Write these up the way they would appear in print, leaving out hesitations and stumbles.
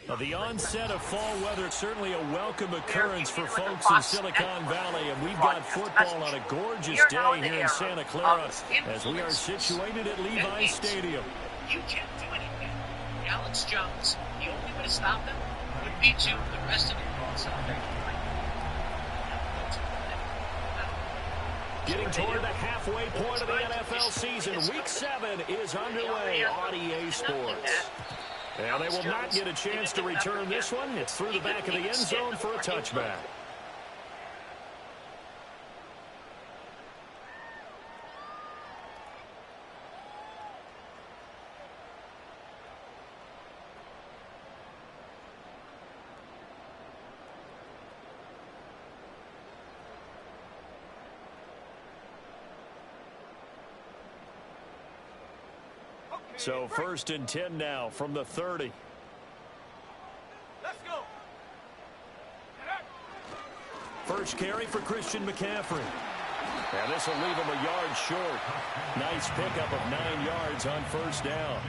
The onset of fall weather, certainly a welcome occurrence for folks in Silicon Valley, and we've got football on a gorgeous day here in Santa Clara as we are situated at Levi's Stadium. You can't do anything. Alex Jones, the only way to stop him would be to the rest of the Getting toward the halfway point of the NFL season, Week 7 is underway on EA Sports. And they will not get a chance to return this one. It's through the back of the end zone for a touchback. So 1st and 10 now from the 30. Let's go. First carry for Christian McCaffrey. And this will leave him a yard short. Nice pickup of 9 yards on first down.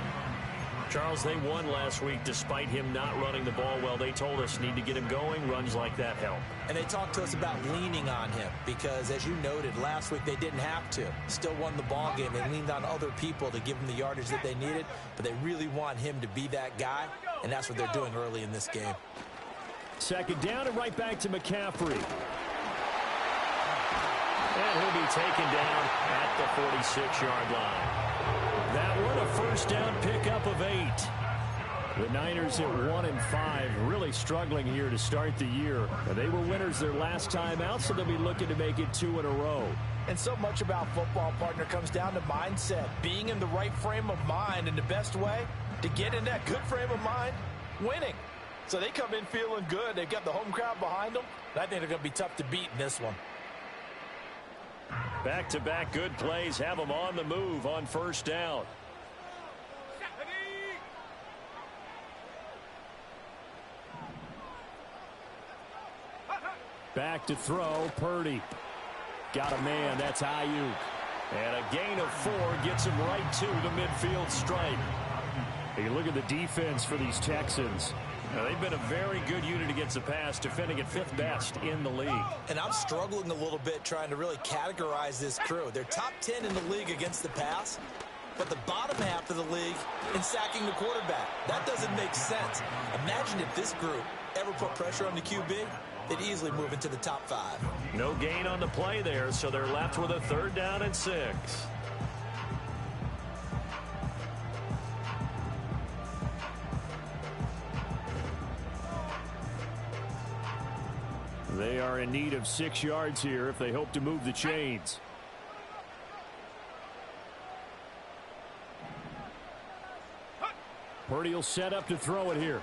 Charles, they won last week despite him not running the ball well. They told us need to get him going. Runs like that help. And they talked to us about leaning on him because, as you noted, last week they didn't have to. Still won the ball game. They leaned on other people to give them the yardage that they needed, but they really want him to be that guy, and that's what they're doing early in this game. Second down and right back to McCaffrey. And he'll be taken down at the 46-yard line. That one, a first down pickup of 8. The Niners at 1-5, really struggling here to start the year. They were winners their last time out, so they'll be looking to make it 2 in a row. And so much about football, partner, comes down to mindset. Being in the right frame of mind, and the best way to get in that good frame of mind, winning. So they come in feeling good. They've got the home crowd behind them. And I think they're going to be tough to beat in this one. Back-to-back good plays have them on the move on first down. Back to throw, Purdy. Got a man, that's Ayuk. And a gain of 4 gets him right to the midfield stripe. You look at the defense for these Texans. Now, they've been a very good unit against the pass, defending at 5th best in the league. And I'm struggling a little bit trying to really categorize this crew. They're top 10 in the league against the pass, but the bottom half of the league in sacking the quarterback. That doesn't make sense. Imagine if this group ever put pressure on the QB, they'd easily move into the top 5. No gain on the play there, so they're left with a 3rd down and 6. They are in need of 6 yards here if they hope to move the chains. Purdy will set up to throw it here.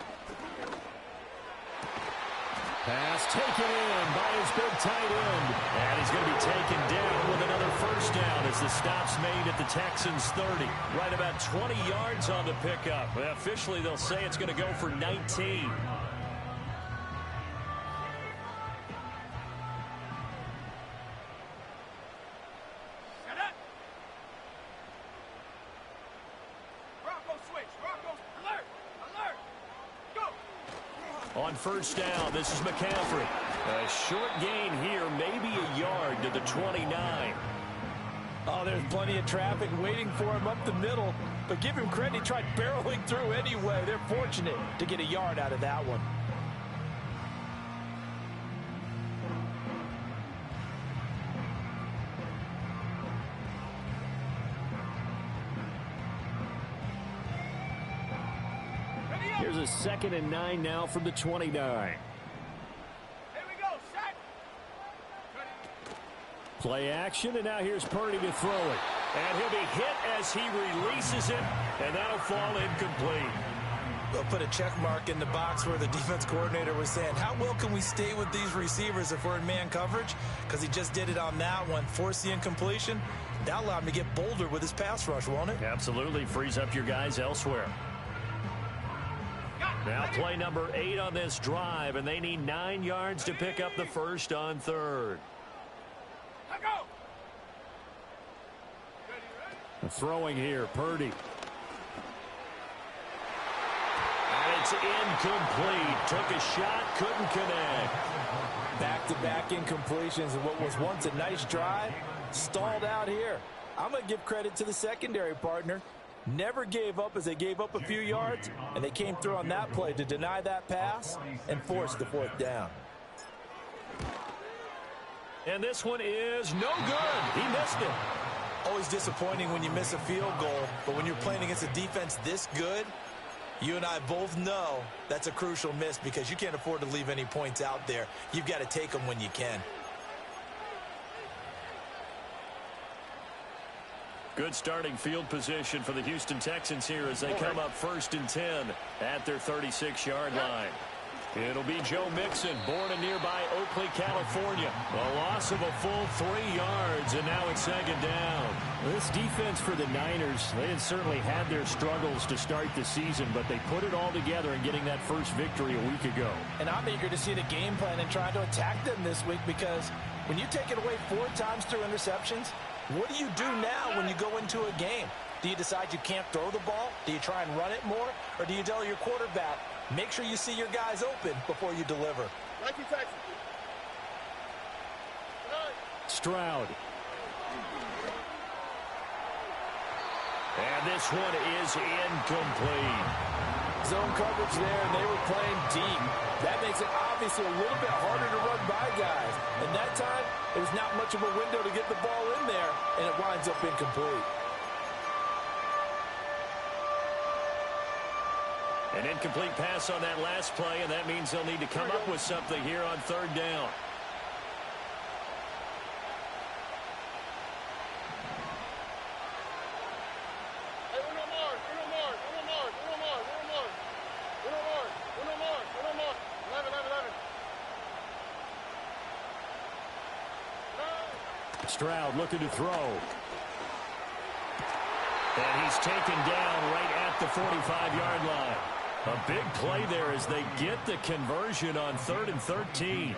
Pass taken in by his big tight end. And he's going to be taken down with another first down as the stop's made at the Texans' 30. Right about 20 yards on the pickup. Well, officially, they'll say it's going to go for 19. On first down, this is McCaffrey. A short gain here, maybe a yard to the 29. Oh, there's plenty of traffic waiting for him up the middle. But give him credit, he tried barreling through anyway. They're fortunate to get a yard out of that one. Here's a 2nd and 9 now from the 29. Here we go, set. Play action, and now here's Purdy to throw it. And he'll be hit as he releases it, and that'll fall incomplete. They'll put a check mark in the box where the defense coordinator was saying, how well can we stay with these receivers if we're in man coverage? Because he just did it on that one, forced the incompletion. That'll allow him to get bolder with his pass rush, won't it? Absolutely, frees up your guys elsewhere. Now play number 8 on this drive, and they need 9 yards to pick up the first on 3rd. Throwing here, Purdy. And It's incomplete. Took a shot, couldn't connect. Back-to-back incompletions of what was once a nice drive, stalled out here. I'm going to give credit to the secondary partner. Never gave up as they gave up a few yards, and they came through on that play to deny that pass and force the fourth down. And this one is no good. He missed it. Always disappointing when you miss a field goal, but when you're playing against a defense this good, you and I both know that's a crucial miss because you can't afford to leave any points out there. You've got to take them when you can. Good starting field position for the Houston Texans here as they come up 1st and 10 at their 36-yard line. It'll be Joe Mixon, born in nearby Oakley, California. A loss of a full 3 yards, and now it's 2nd down. This defense for the Niners, they had certainly had their struggles to start the season, but they put it all together in getting that first victory a week ago. And I'm eager to see the game plan and try to attack them this week because when you take it away 4 times through interceptions, what do you do now when you go into a game? Do you decide you can't throw the ball? Do you try and run it more? Or do you tell your quarterback, make sure you see your guys open before you deliver? Stroud. And this one is incomplete. Zone coverage there, and they were playing deep. That makes it obviously a little bit harder to run by guys. And that time, it was not much of a window to get the ball in there, and it winds up incomplete. An incomplete pass on that last play, and that means they'll need to come up with something here on 3rd down. Stroud looking to throw. And he's taken down right at the 45-yard line. A big play there as they get the conversion on 3rd and 13.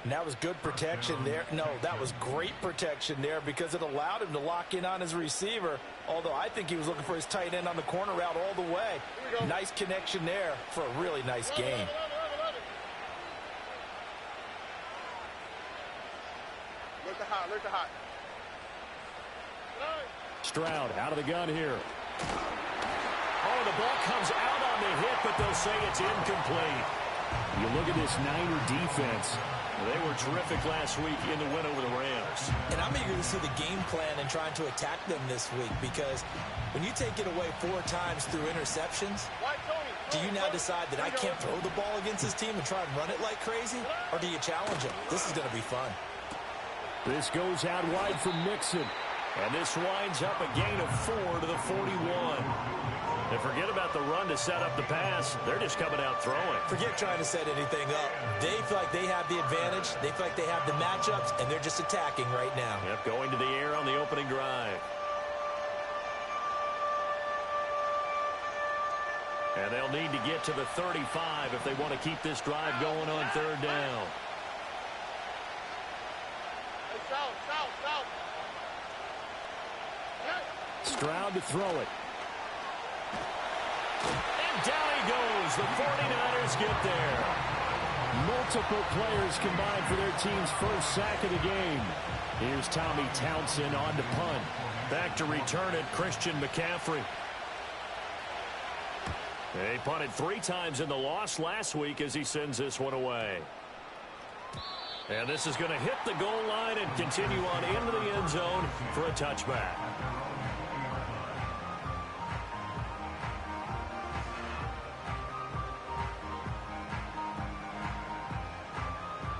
And that was good protection there. No, that was great protection there because it allowed him to lock in on his receiver, although I think he was looking for his tight end on the corner route all the way. Nice connection there for a really nice game. Look the hot. Stroud out of the gun here. Oh, the ball comes out on the hit, but they'll say it's incomplete. You look at this Niner defense. They were terrific last week in the win over the Rams. And I'm eager to see the game plan and trying to attack them this week because when you take it away 4 times through interceptions, do you now decide that I can't throw the ball against this team and try and run it like crazy? Or do you challenge them? This is going to be fun. This goes out wide from Mixon. And this winds up a gain of 4 to the 41. And forget about the run to set up the pass. They're just coming out throwing. Forget trying to set anything up. They feel like they have the advantage. They feel like they have the matchups, and they're just attacking right now. Yep, going to the air on the opening drive. And they'll need to get to the 35 if they want to keep this drive going on 3rd down. Stroud to throw it. And down he goes. The 49ers get there. Multiple players combined for their team's first sack of the game. Here's Tommy Townsend on to punt. Back to return it, Christian McCaffrey. They punted 3 times in the loss last week as he sends this one away. And this is going to hit the goal line and continue on into the end zone for a touchback.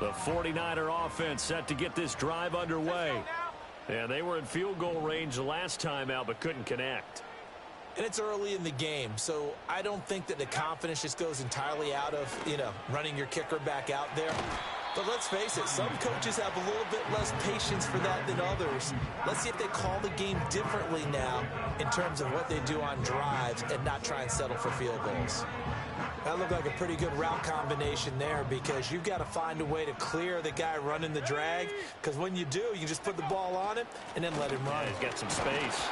The 49er offense set to get this drive underway. And they were in field goal range last time out but couldn't connect. And it's early in the game, so I don't think that the confidence just goes entirely out of, running your kicker back out there. But let's face it, some coaches have a little bit less patience for that than others. Let's see if they call the game differently now in terms of what they do on drives and not try and settle for field goals. That looked like a pretty good route combination there because you've got to find a way to clear the guy running the drag because when you do, you just put the ball on him and then let him run. Yeah, he's got some space.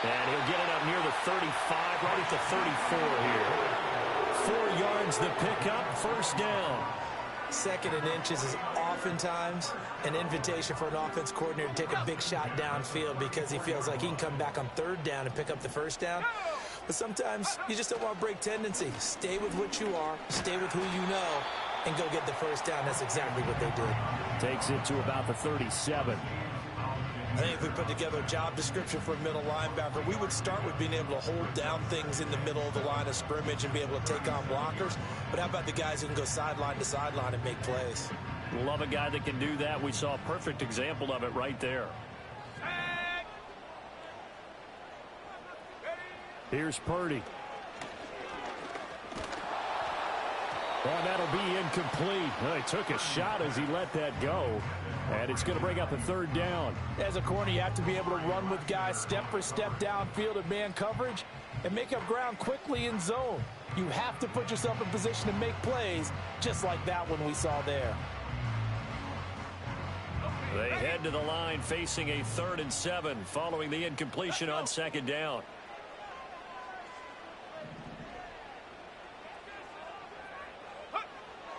And he'll get it up near the 35, right at the 34 here. 4 yards the pickup, first down. Second and inches is oftentimes an invitation for an offense coordinator to take a big shot downfield because he feels like he can come back on third down and pick up the first down. But sometimes you just don't want to break tendency. Stay with what you are, stay with who you know, and go get the first down. That's exactly what they did. Takes it to about the 37. I think if we put together a job description for a middle linebacker, we would start with being able to hold down things in the middle of the line of scrimmage and be able to take on blockers. But how about the guys who can go sideline to sideline and make plays? Love a guy that can do that. We saw a perfect example of it right there. Here's Purdy. Well, that'll be incomplete. Well, he took a shot as he let that go. And it's going to bring up a third down. As a corner, you have to be able to run with guys step for step downfield at man coverage and make up ground quickly in zone. You have to put yourself in position to make plays just like that one we saw there. They head to the line facing a 3rd and 7 following the incompletion on 2nd down.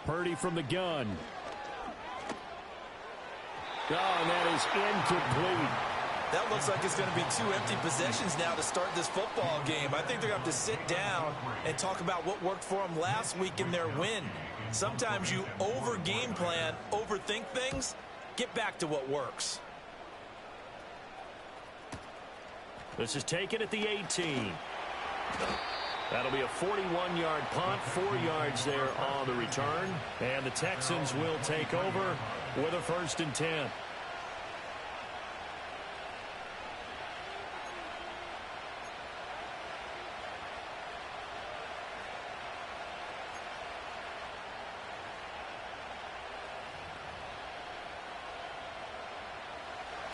Purdy from the gun. Oh, and that is incomplete. That looks like it's going to be 2 empty possessions now to start this football game. I think they're going to have to sit down and talk about what worked for them last week in their win. Sometimes you over-game plan, overthink things. Get back to what works. This is taken at the 18. That'll be a 41-yard punt, 4 yards there on the return. And the Texans will take over with a 1st and 10.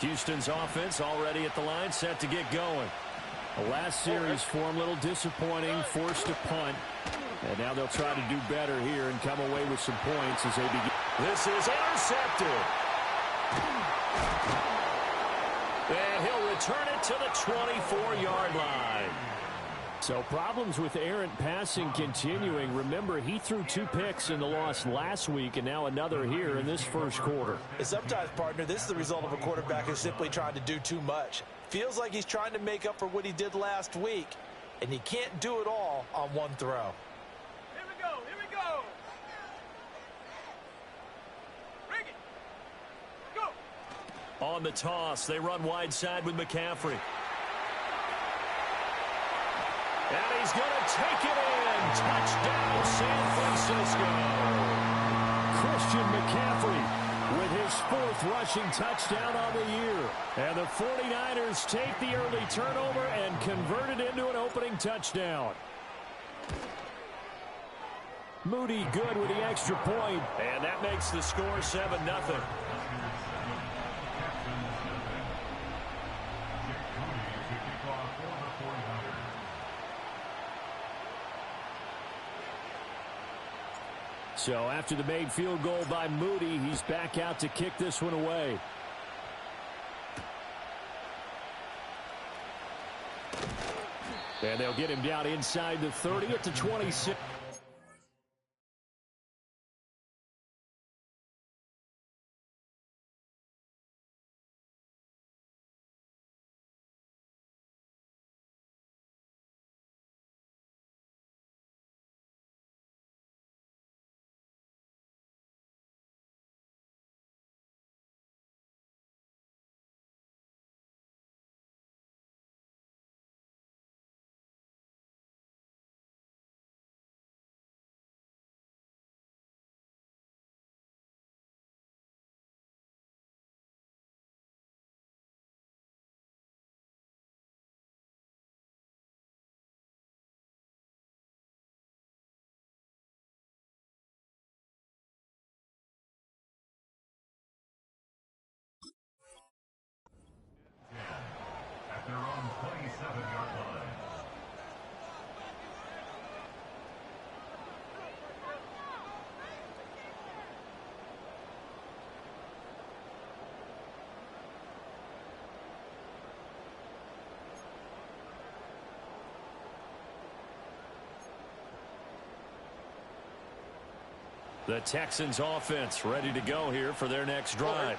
Houston's offense already at the line, set to get going. The last series for him, a little disappointing, forced to punt. And now they'll try to do better here and come away with some points as they begin. This is intercepted. And he'll return it to the 24-yard line. So problems with errant passing continuing. Remember, he threw 2 picks in the loss last week and now another here in this first quarter. And sometimes, partner, this is the result of a quarterback who's simply trying to do too much. Feels like he's trying to make up for what he did last week, and he can't do it all on one throw. Here we go, here we go. Bring it. Go. On the toss, they run wide side with McCaffrey. And he's going to take it in. Touchdown, San Francisco. Christian McCaffrey with his 4th rushing touchdown on the year. And the 49ers take the early turnover and convert it into an opening touchdown. Moody good with the extra point. And that makes the score 7-0. So after the made field goal by Moody, he's back out to kick this one away. And they'll get him down inside the 30 at the 26. The Texans offense ready to go here for their next drive.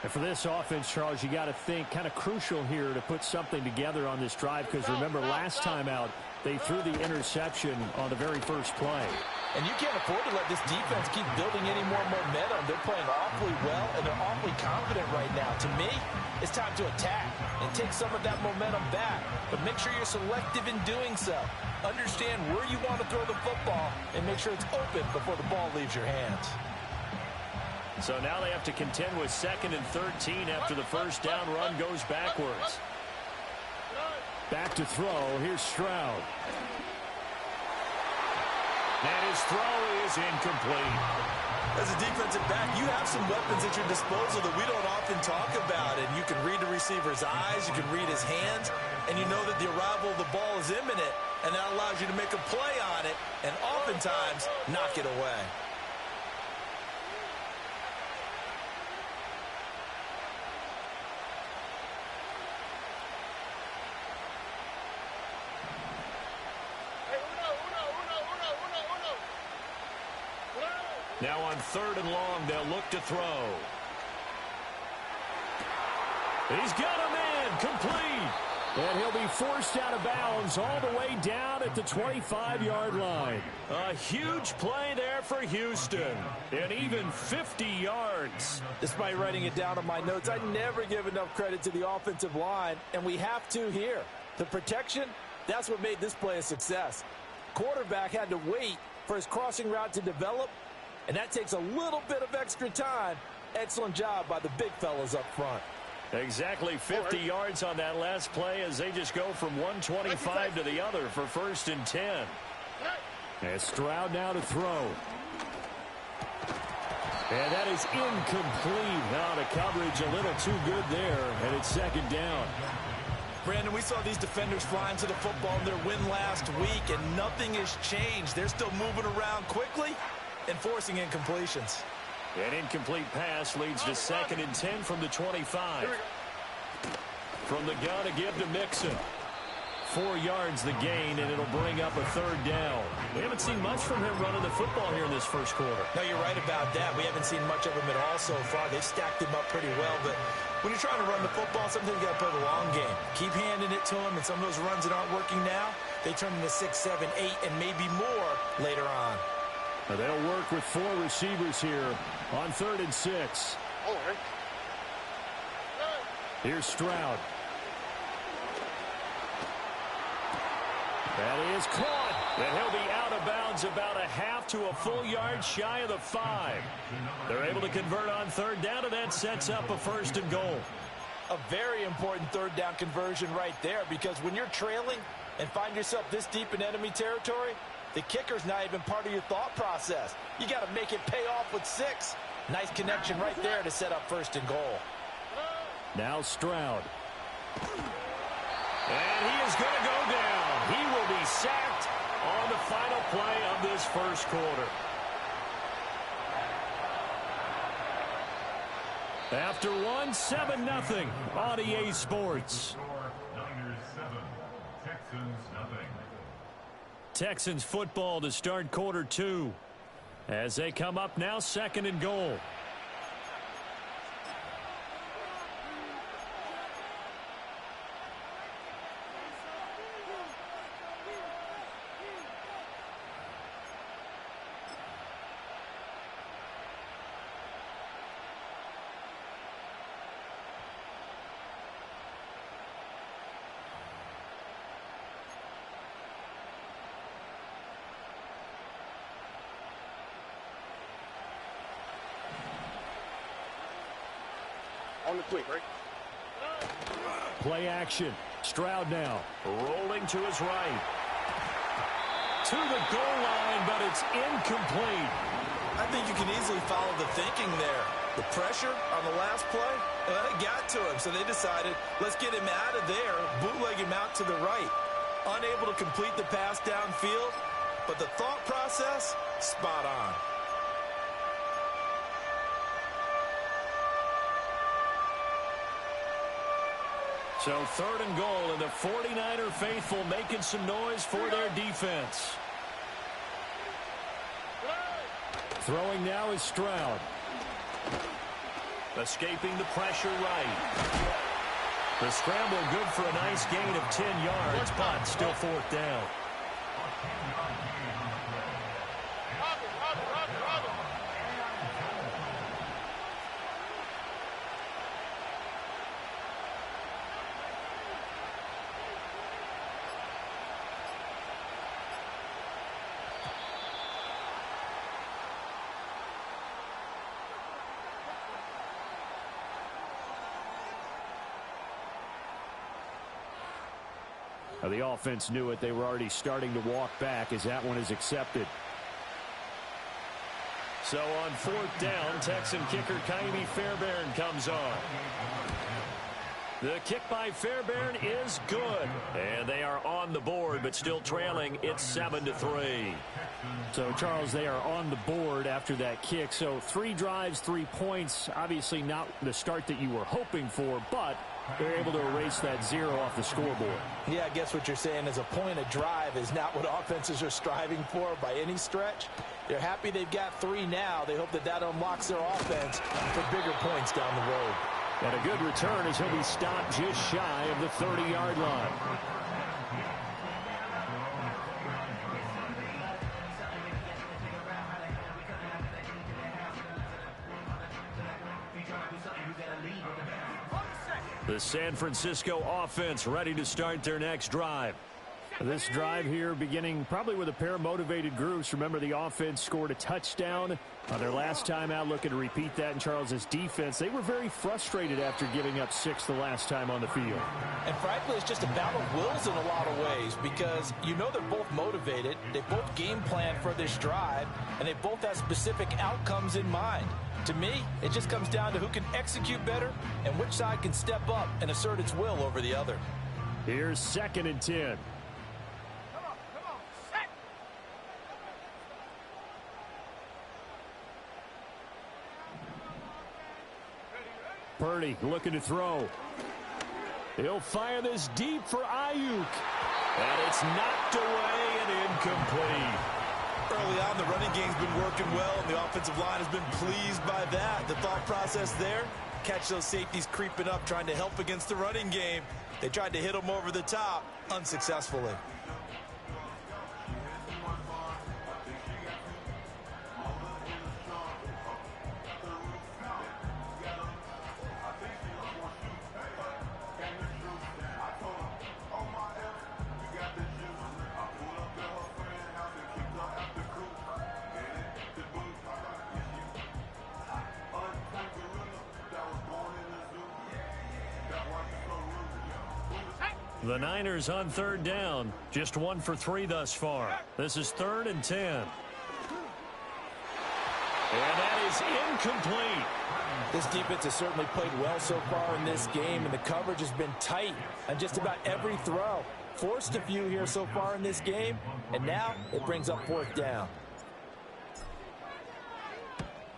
And for this offense, Charles, you got to think kind of crucial here to put something together on this drive, because remember last time out they threw the interception on the very first play. And you can't afford to let this defense keep building any more momentum. They're playing awfully well, and they're awfully confident right now. To me, it's time to attack and take some of that momentum back. But make sure you're selective in doing so. Understand where you want to throw the football and make sure it's open before the ball leaves your hands. So now they have to contend with 2nd and 13 after the first down run goes backwards. Back to throw. Here's Stroud. And his throw is incomplete. As a defensive back, you have some weapons at your disposal that we don't often talk about. And you can read the receiver's eyes, you can read his hands, and you know that the arrival of the ball is imminent, and that allows you to make a play on it and oftentimes knock it away. Now on 3rd and long, they'll look to throw. He's got a man, complete. And he'll be forced out of bounds all the way down at the 25-yard line. A huge play there for Houston. And even 50 yards. Despite writing it down on my notes, I never give enough credit to the offensive line, and we have to here. The protection, that's what made this play a success. Quarterback had to wait for his crossing route to develop, and that takes a little bit of extra time. Excellent job by the big fellas up front. Exactly 50 yards on that last play as they just go from 125 to the other for 1st and 10. And Stroud now to throw. And that is incomplete. Now the coverage a little too good there, and it's 2nd down. Brandon, we saw these defenders flying to the football in their win last week, and nothing has changed. They're still moving around quickly and forcing incompletions. An incomplete pass leads to 2nd and 10 from the 25. From the gun, a give to Mixon. 4 yards the gain, and it'll bring up a 3rd down. We haven't seen much from him running the football here in this first quarter. No, you're right about that. We haven't seen much of him at all so far. They've stacked him up pretty well, but when you're trying to run the football, sometimes you got to play the long game. Keep handing it to him, and some of those runs that aren't working now, they turn into 6, 7, 8, and maybe more later on. Now they'll work with 4 receivers here on 3rd and 6. Here's Stroud. That is caught. And he'll be out of bounds about a half to a full yard shy of the 5. They're able to convert on 3rd down, and that sets up a 1st and goal. A very important 3rd down conversion right there, because when you're trailing and find yourself this deep in enemy territory, the kicker's not even part of your thought process. You got to make it pay off with 6. Nice connection right there to set up 1st and goal. Now Stroud. And he is going to go down. He will be sacked on the final play of this first quarter. After 1, 7-0 on EA Sports. Texans football to start quarter 2 as they come up now 2nd and goal. On the quick, right? Play action. Stroud now. Rolling to his right. To the goal line, but it's incomplete. I think you can easily follow the thinking there. The pressure on the last play, it got to him, so they decided, let's get him out of there, bootleg him out to the right. Unable to complete the pass downfield, but the thought process, spot on. So 3rd and goal, and the 49er faithful making some noise for their defense. Throwing now is Stroud. Escaping the pressure right. The scramble good for a nice gain of 10 yards, but still fourth down. Now, the offense knew it. They were already starting to walk back as that one is accepted. So on fourth down, Texan kicker Kaimi Fairbairn comes on. The kick by Fairbairn is good. And they are on the board, but still trailing. It's 7-3. So, Charles, they are on the board after that kick. So 3 drives, 3 points. Obviously not the start that you were hoping for, but they're able to erase that 0 off the scoreboard. Yeah, I guess what you're saying is a point a drive is not what offenses are striving for by any stretch. They're happy they've got 3 now. They hope that that unlocks their offense for bigger points down the road. And a good return as he'll be stopped just shy of the 30-yard line. The San Francisco offense ready to start their next drive. This drive here beginning probably with a pair of motivated groups. Remember, the offense scored a touchdown on their last time out, looking to repeat that in Charles's defense. They were very frustrated after giving up 6 the last time on the field. And frankly, it's just a battle of wills in a lot of ways because you know they're both motivated. They both game plan for this drive, and they both have specific outcomes in mind. To me, it just comes down to who can execute better and which side can step up and assert its will over the other. Here's 2nd and 10. Purdy looking to throw. He'll fire this deep for Ayuk. And it's knocked away and incomplete. Early on, the running game's been working well, and the offensive line has been pleased by that. The thought process there, catch those safeties creeping up, trying to help against the running game. They tried to hit them over the top, unsuccessfully. The Niners on 3rd down. Just 1 for 3 thus far. This is 3rd and 10. And that is incomplete. This defense has certainly played well so far in this game, and the coverage has been tight on just about every throw. Forced a few here so far in this game, and now it brings up 4th down.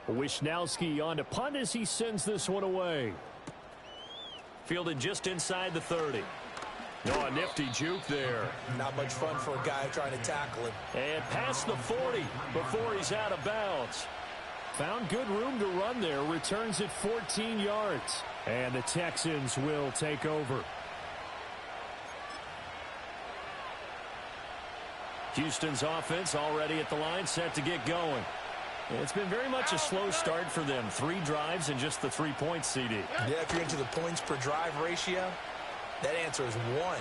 Wishnowski on to punt as he sends this one away. Fielded just inside the 30. Oh, a nifty juke there. Not much fun for a guy trying to tackle him. And past the 40 before he's out of bounds. Found good room to run there. Returns at 14 yards. And the Texans will take over. Houston's offense already at the line, set to get going. It's been very much a slow start for them. 3 drives and just the 3 points, CD. Yeah, if you're into the points per drive ratio, that answer is 1.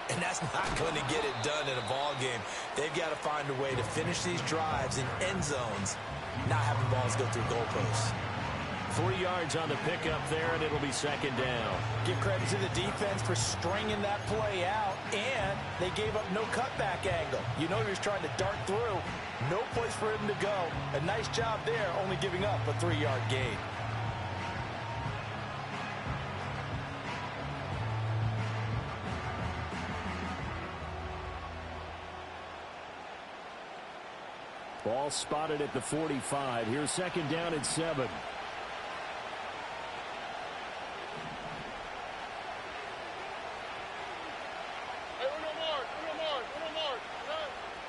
And that's not going to get it done in a ball game. They've got to find a way to finish these drives in end zones, not having balls go through goalposts. 3 yards on the pickup there, and it'll be 2nd down. Give credit to the defense for stringing that play out, and they gave up no cutback angle. You know he was trying to dart through. No place for him to go. A nice job there, only giving up a 3-yard gain. Ball spotted at the 45. Here's 2nd down and 7.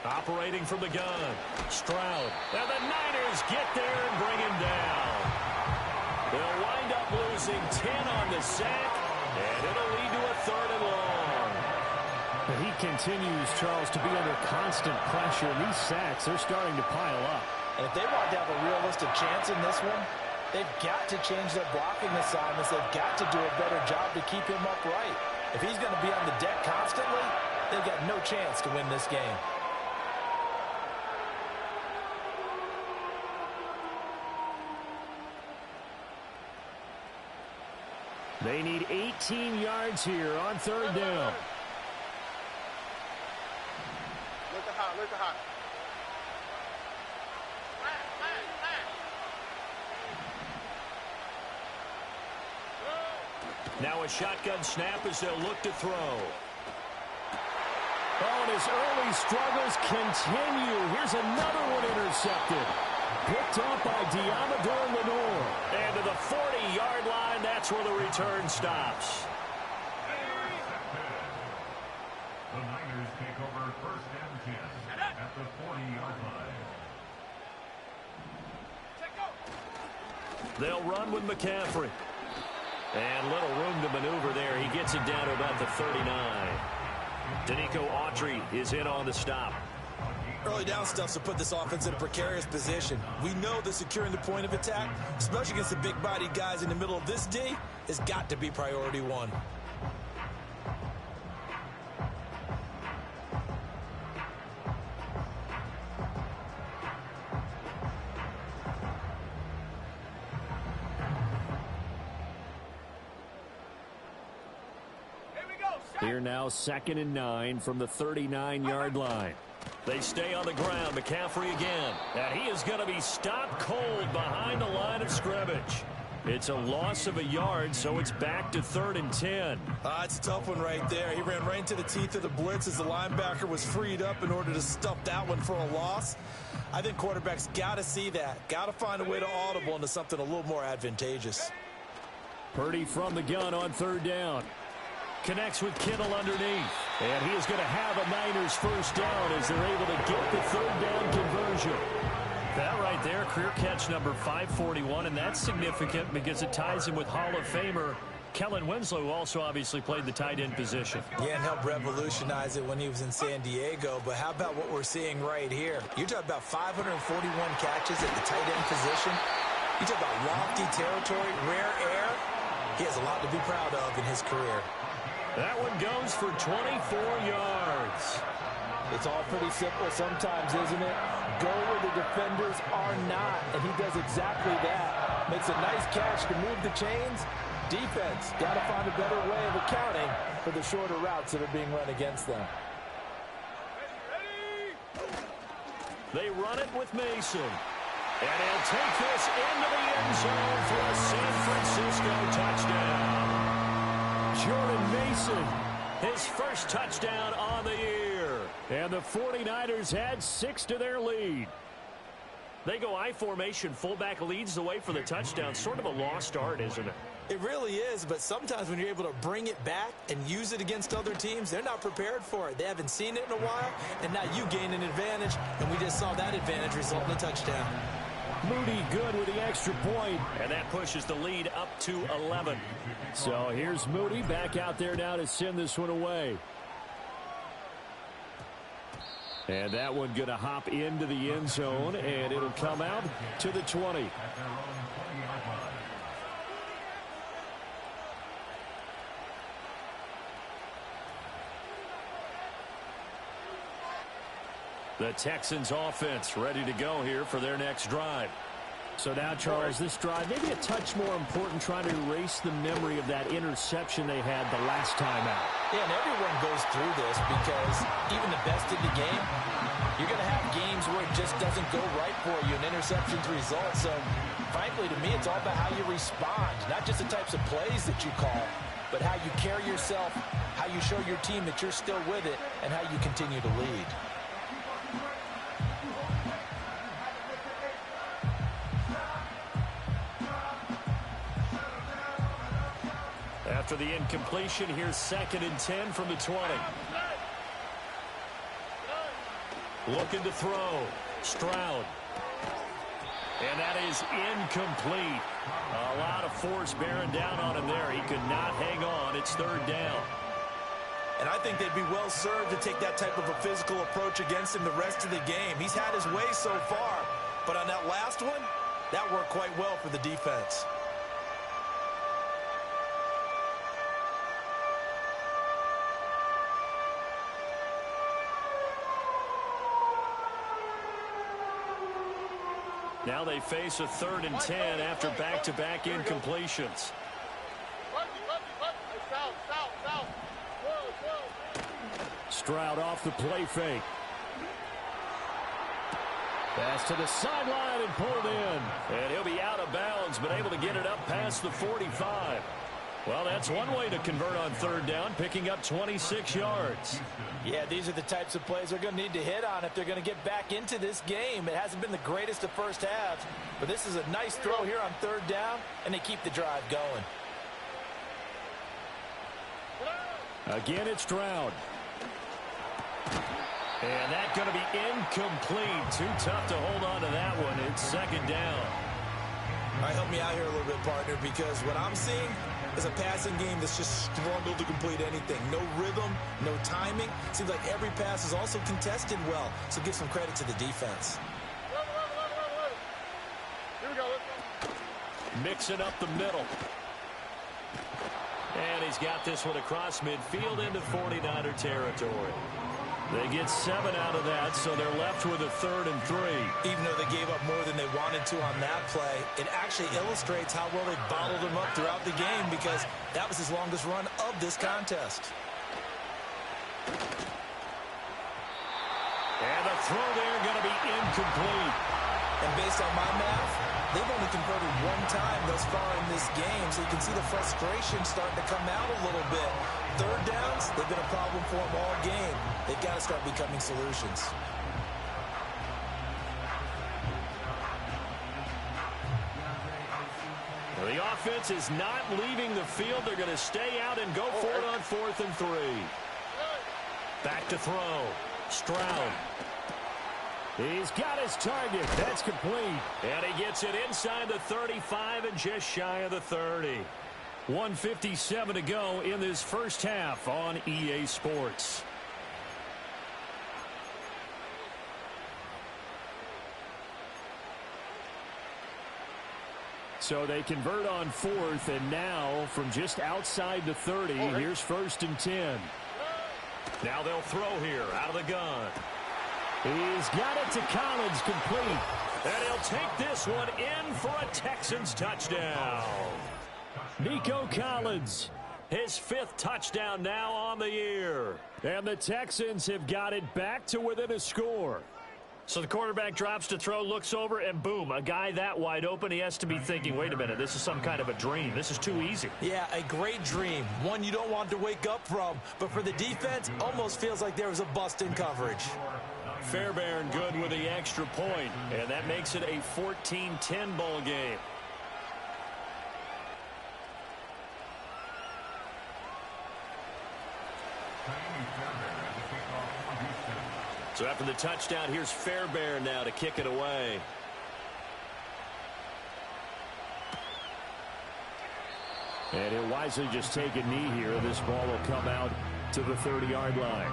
Operating from the gun. Stroud. And the Niners get there and bring him down. They'll wind up losing 10 on the sack, and it'll lead to a 3rd and long. He continues, Charles, to be under constant pressure, and these sacks, they're starting to pile up. And if they want to have a realistic chance in this one, they've got to change their blocking assignments. They've got to do a better job to keep him upright. If he's going to be on the deck constantly, they've got no chance to win this game. They need 18 yards here on 3rd down. Look at hot. Now a shotgun snap as they'll look to throw. Oh, and his early struggles continue. Here's another one intercepted. Picked up by Diamador Lenore. And to the 40-yard line, that's where the return stops. The Niners take over 1st and 10 at the 40-yard line. They'll run with McCaffrey. And little room to maneuver there. He gets it down to about the 39. Danico Autry is in on the stop. Early down stuff to put this offense in a precarious position. We know that securing the point of attack, especially against the big-bodied guys in the middle of this D, has got to be priority 1. Here now, 2nd and 9 from the 39-yard line. They stay on the ground. McCaffrey again. And he is going to be stopped cold behind the line of scrimmage. It's a loss of a yard, so it's back to 3rd and 10. It's a tough one right there. He ran right into the teeth of the blitz as the linebacker was freed up in order to stuff that one for a loss. I think quarterbacks got to see that. Got to find a way to audible into something a little more advantageous. Purdy from the gun on 3rd down. Connects with Kittle underneath. And he is going to have a Niners 1st down as they're able to get the 3rd down conversion. That right there, career catch number 541, and that's significant because it ties him with Hall of Famer Kellen Winslow, who also obviously played the tight end position. Yeah, and helped revolutionize it when he was in San Diego. But how about what we're seeing right here? You're talking about 541 catches at the tight end position. You talk about lofty territory, rare air. He has a lot to be proud of in his career. That one goes for 24 yards. It's all pretty simple sometimes, isn't it? Go where the defenders are not, and he does exactly that. Makes a nice catch to move the chains. Defense got to find a better way of accounting for the shorter routes that are being run against them. They run it with Mason. And he'll take this into the end zone for a San Francisco touchdown. Jordan Mason, his 1st touchdown on the year. And the 49ers had 6 to their lead. They go I formation. Fullback leads the way for the touchdown. Sort of a lost art, isn't it? It really is, but sometimes when you're able to bring it back and use it against other teams, they're not prepared for it. They haven't seen it in a while, and now you gain an advantage, and we just saw that advantage result in a touchdown. Moody good with the extra point. And that pushes the lead up to 11. So here's Moody back out there now to send this one away. And that one going to hop into the end zone, and it'll come out to the 20. The Texans offense ready to go here for their next drive. So now, Charles, this drive maybe a touch more important, trying to erase the memory of that interception they had the last time out. Yeah, and everyone goes through this because even the best in the game, you're going to have games where it just doesn't go right for you, and interceptions result. So, frankly, to me, it's all about how you respond, not just the types of plays that you call, but how you carry yourself, how you show your team that you're still with it, and how you continue to lead. After the incompletion, here's 2nd and 10 from the 20. Looking to throw. Stroud. And that is incomplete. A lot of force bearing down on him there. He could not hang on. It's third down. And I think they'd be well served to take that type of a physical approach against him the rest of the game. He's had his way so far. But on that last one, that worked quite well for the defense. Now they face a 3rd and 10 after back-to-back incompletions. Stroud off the play fake. Pass to the sideline and pulled in. And he'll be out of bounds, but able to get it up past the 45. Well, that's one way to convert on 3rd down, picking up 26 yards. Yeah, these are the types of plays they're going to need to hit on if they're going to get back into this game. It hasn't been the greatest of first halves, but this is a nice throw here on 3rd down, and they keep the drive going. Again, it's Stroud. And that's going to be incomplete. Too tough to hold on to that one. It's 2nd down. All right, help me out here a little bit, partner, because what I'm seeing is a passing game that's just struggled to complete anything. No rhythm, no timing. Seems like every pass is also contested well, so give some credit to the defense. Here we go. Mixing up the middle. And he's got this one across midfield into 49er territory. They get 7 out of that, so they're left with a 3rd and 3. Even though they gave up more than they wanted to on that play, it actually illustrates how well they bottled him up throughout the game because that was his longest run of this contest. And the throw there going to be incomplete. And based on my math, they've only converted 1 time thus far in this game, so you can see the frustration starting to come out a little bit. 3rd downs, they've been a problem for them all game. They've got to start becoming solutions. Well, the offense is not leaving the field. They're going to stay out and go for it on 4th and 3. Back to throw. Stroud. He's got his target. That's complete. And he gets it inside the 35 and just shy of the 30. 1:57 to go in this first half on EA Sports. So they convert on 4th, and now from just outside the 30, here's 1st and 10. Now they'll throw here out of the gun. He's got it to Collins, complete. And he'll take this one in for a Texans touchdown. Nico Collins, his 5th touchdown now on the year. And the Texans have got it back to within a score. So the quarterback drops to throw, looks over, and boom, a guy that wide open, he has to be thinking, wait a minute, this is some kind of a dream. This is too easy. Yeah, a great dream. One you don't want to wake up from. But for the defense, almost feels like there was a bust in coverage. Fairbairn good with the extra point, and that makes it a 14-10 ball game. So after the touchdown, here's Fairbairn now to kick it away. And he'll wisely just take a knee here. This ball will come out to the 30-yard line.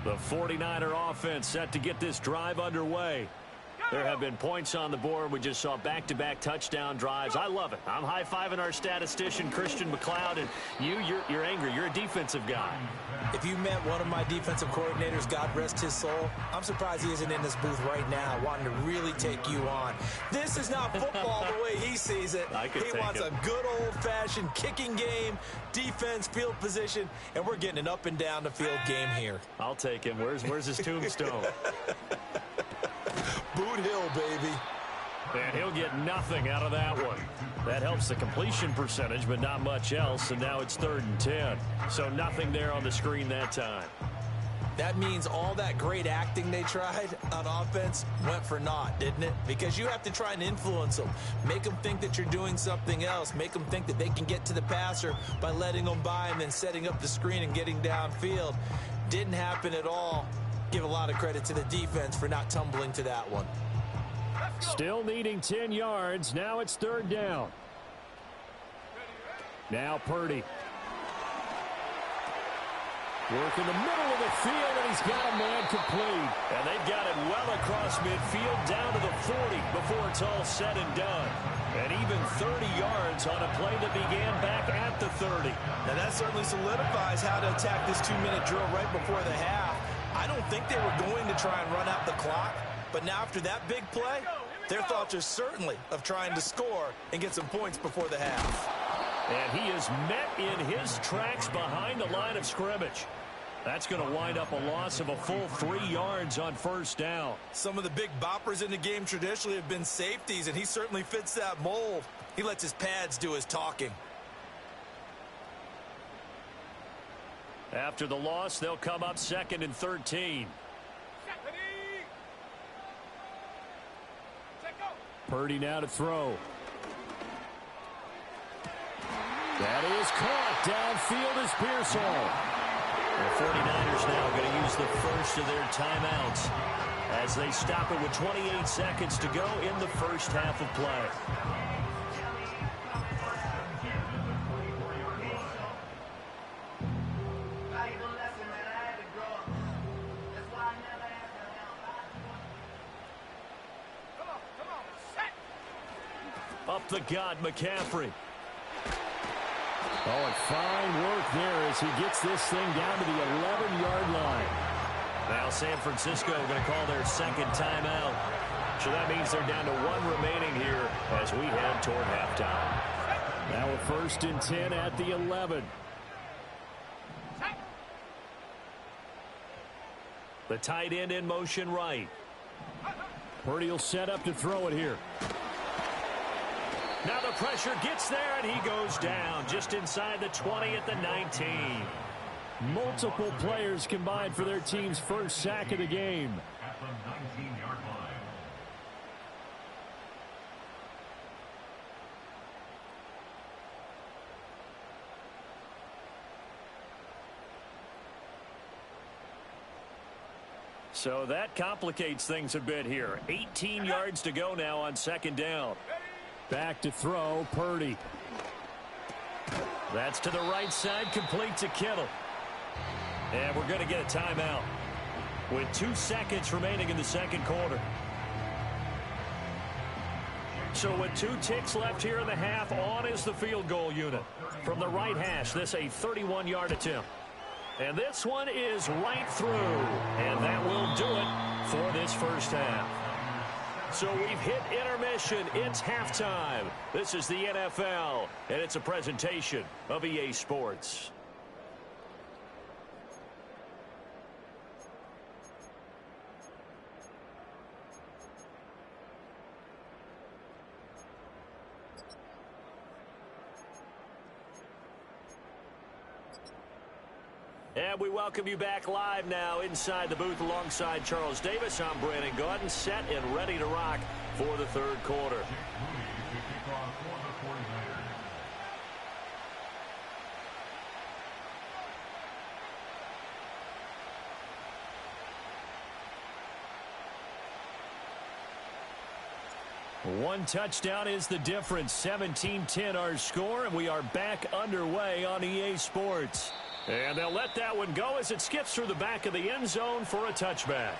The 49er offense set to get this drive underway. There have been points on the board. We just saw back-to-back touchdown drives. I love it. I'm high-fiving our statistician, Christian McLeod, and you're angry. You're a defensive guy. If you met one of my defensive coordinators, God rest his soul, I'm surprised he isn't in this booth right now wanting to really take you on. This is not football the way he sees it. He wants a good old-fashioned kicking game, defense, field position, and we're getting an up-and-down-the-field game here. I'll take him. Where's his tombstone? Boot Hill, baby. And he'll get nothing out of that one. That helps the completion percentage, but not much else. And now it's 3rd and 10. So nothing there on the screen that time. That means all that great acting they tried on offense went for naught, didn't it? Because you have to try and influence them. Make them think that you're doing something else. Make them think that they can get to the passer by letting them by and then setting up the screen and getting downfield. Didn't happen at all. Give a lot of credit to the defense for not tumbling to that one. Still needing 10 yards. Now it's third down. Now Purdy. Work in the middle of the field, and he's got a man complete. And they've got it well across midfield down to the 40 before it's all said and done. And even 30 yards on a play that began back at the 30. Now that certainly solidifies how to attack this 2-minute drill right before the half. I don't think they were going to try and run out the clock, but now after that big play, their thoughts are certainly of trying to score and get some points before the half. And he is met in his tracks behind the line of scrimmage. That's going to wind up a loss of a full 3 yards on first down. Some of the big boppers in the game traditionally have been safeties, and he certainly fits that mold. He lets his pads do his talking. After the loss, they'll come up 2nd and 13. Purdy now to throw. That is caught. Downfield is Pearsall. The 49ers now going to use the first of their timeouts as they stop it with 28 seconds to go in the first half of play. Up the gut, McCaffrey. Oh, and fine work there as he gets this thing down to the 11-yard line. Now San Francisco going to call their second timeout. So that means they're down to 1 remaining here as we head toward halftime. Now a 1st and 10 at the 11. The tight end in motion right. Purdy will set up to throw it here. Now the pressure gets there, and he goes down just inside the 20 at the 19. Multiple players combined for their team's first sack of the game. At the 19-yard line. So that complicates things a bit here. 18 yards to go now on 2nd down. Back to throw, Purdy. That's to the right side, complete to Kittle. And we're going to get a timeout with 2 seconds remaining in the second quarter. So with 2 ticks left here in the half, on is the field goal unit. From the right hash, this a 31-yard attempt. And this one is right through. And that will do it for this first half. So we've hit intermission. It's halftime. This is the NFL, and it's a presentation of EA Sports. And we welcome you back live now inside the booth alongside Charles Davis. I'm Brandon Gaudin, set and ready to rock for the third quarter. One touchdown is the difference. 17-10 our score, and we are back underway on EA Sports. And they'll let that one go as it skips through the back of the end zone for a touchback.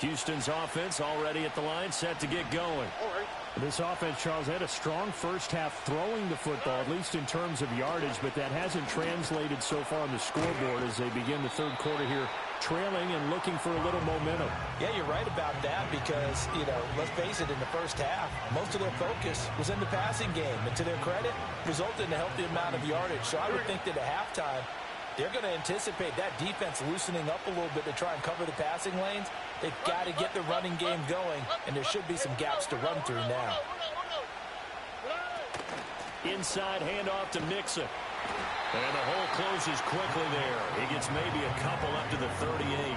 Houston's offense already at the line, set to get going. All right. This offense, Charles, had a strong first half throwing the football, at least in terms of yardage, but that hasn't translated so far on the scoreboard as they begin the third quarter here, trailing and looking for a little momentum. Yeah, you're right about that because, let's face it, in the first half, most of their focus was in the passing game. And to their credit, resulted in a healthy amount of yardage. So I would think that at halftime, They're going to anticipate that defense loosening up a little bit to try and cover the passing lanes. They've got to get the running game going, and there should be some gaps to run through now. Inside handoff to Mixon. And the hole closes quickly there. He gets maybe a couple up to the 38.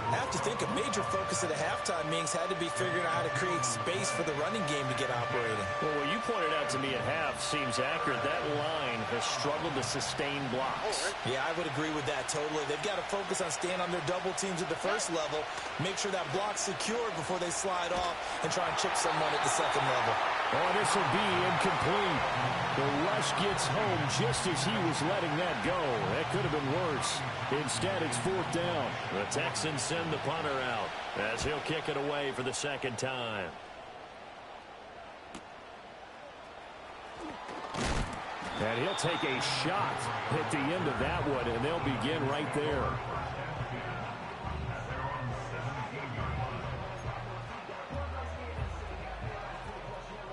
I have to think a major focus at the halftime meetings had to be figuring out how to create space for the running game to get operating. Well, what you pointed out to me at half seems accurate. That line has struggled to sustain blocks. Yeah, I would agree with that totally. They've got to focus on staying on their double teams at the first level, make sure that block's secured before they slide off and try and chip someone at the second level. Oh, this will be incomplete. The rush gets home just as he was letting that go. That could have been worse. Instead, it's 4th down. The Texans send the punter out as he'll kick it away for the second time. And he'll take a shot at the end of that one, and they'll begin right there.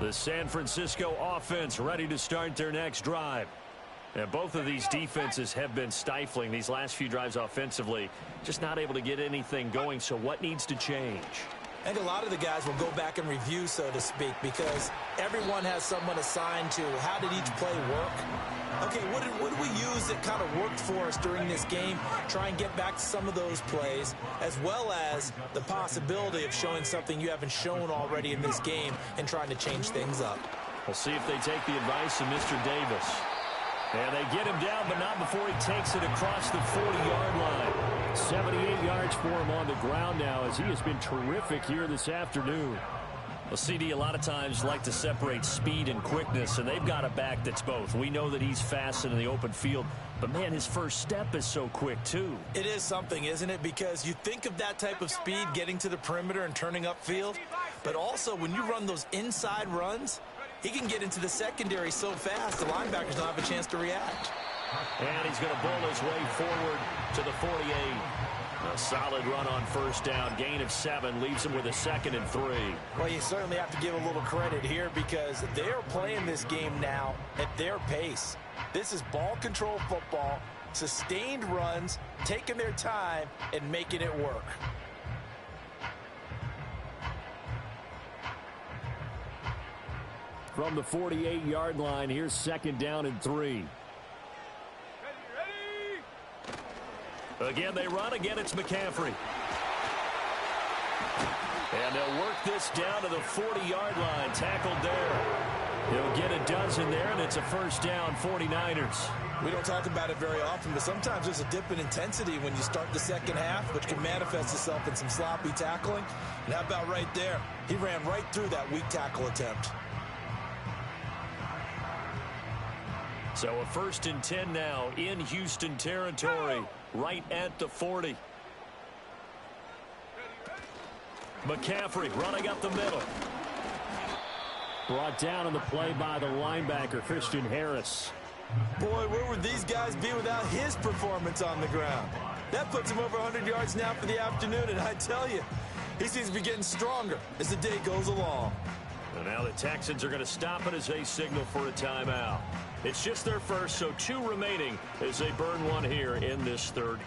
The San Francisco offense ready to start their next drive. And both of these defenses have been stifling these last few drives offensively. Just not able to get anything going, so what needs to change? I think a lot of the guys will go back and review, so to speak, because everyone has someone assigned to how did each play work. Okay, what did we use that kind of worked for us during this game? Try and get back to some of those plays, as well as the possibility of showing something you haven't shown already in this game and trying to change things up. We'll see if they take the advice of Mr. Davis. And they get him down, but not before he takes it across the 40-yard line. 78 yards for him on the ground now, as he has been terrific here this afternoon. Well, CD, a lot of times like to separate speed and quickness, and they've got a back that's both. We know that he's fast in the open field, but, man, his first step is so quick, too. It is something, isn't it? Because you think of that type of speed getting to the perimeter and turning upfield, but also when you run those inside runs, he can get into the secondary so fast, the linebackers don't have a chance to react. And he's going to bull his way forward to the 48. A solid run on first down. Gain of 7 leaves him with a 2nd and 3. Well, you certainly have to give a little credit here because they're playing this game now at their pace. This is ball control football, sustained runs, taking their time, and making it work. From the 48-yard line, here's 2nd down and 3. Again, they run. Again, it's McCaffrey. And they'll work this down to the 40-yard line. Tackled there. He'll get a dozen there, and it's a first down, 49ers. We don't talk about it very often, but sometimes there's a dip in intensity when you start the second half, which can manifest itself in some sloppy tackling. And how about right there? He ran right through that weak tackle attempt. So a 1st and 10 now in Houston territory, right at the 40. McCaffrey running up the middle. Brought down on the play by the linebacker, Christian Harris. Boy, where would these guys be without his performance on the ground? That puts him over 100 yards now for the afternoon, and I tell you, he seems to be getting stronger as the day goes along. And now the Texans are going to stop it as they signal for a timeout. It's just their first, so 2 remaining as they burn one here in this 3rd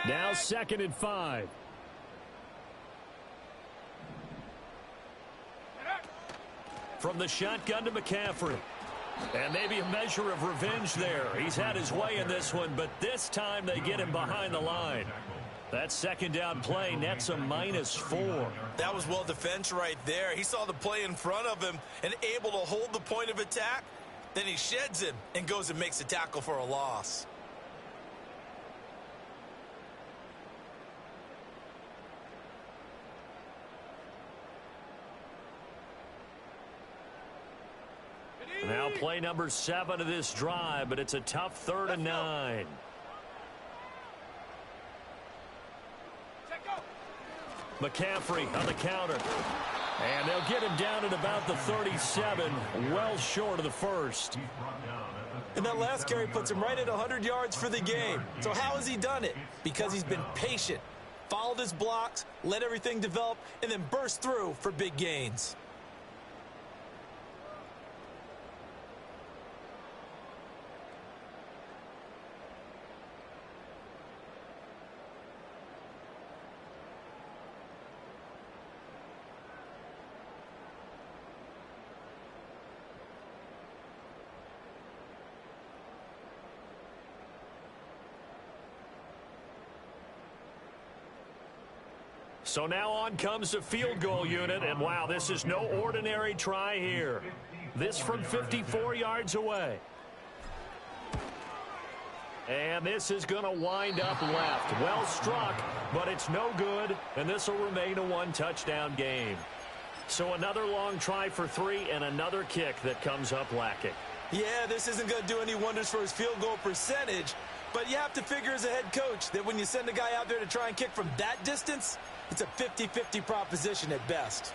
Now 2nd and 5. From the shotgun to McCaffrey. And maybe a measure of revenge there. He's had his way in this one, but this time they get him behind the line. That 2nd down play nets a -4. That was well defense right there. He saw the play in front of him and able to hold the point of attack. Then he sheds him and goes and makes a tackle for a loss. Now play number 7 of this drive, but it's a tough 3rd and 9. McCaffrey on the counter. And they'll get him down at about the 37, well short of the 1st. And that last carry puts him right at 100 yards for the game. So how has he done it? Because he's been patient, followed his blocks, let everything develop, and then burst through for big gains. So now on comes the field goal unit, and wow, this is no ordinary try here. This from 54 yards away. And this is going to wind up left. Well struck, but it's no good, and this will remain a 1-touchdown game. So another long try for 3 and another kick that comes up lacking. Yeah, this isn't going to do any wonders for his field goal percentage, but you have to figure as a head coach that when you send a guy out there to try and kick from that distance, it's a 50-50 proposition at best.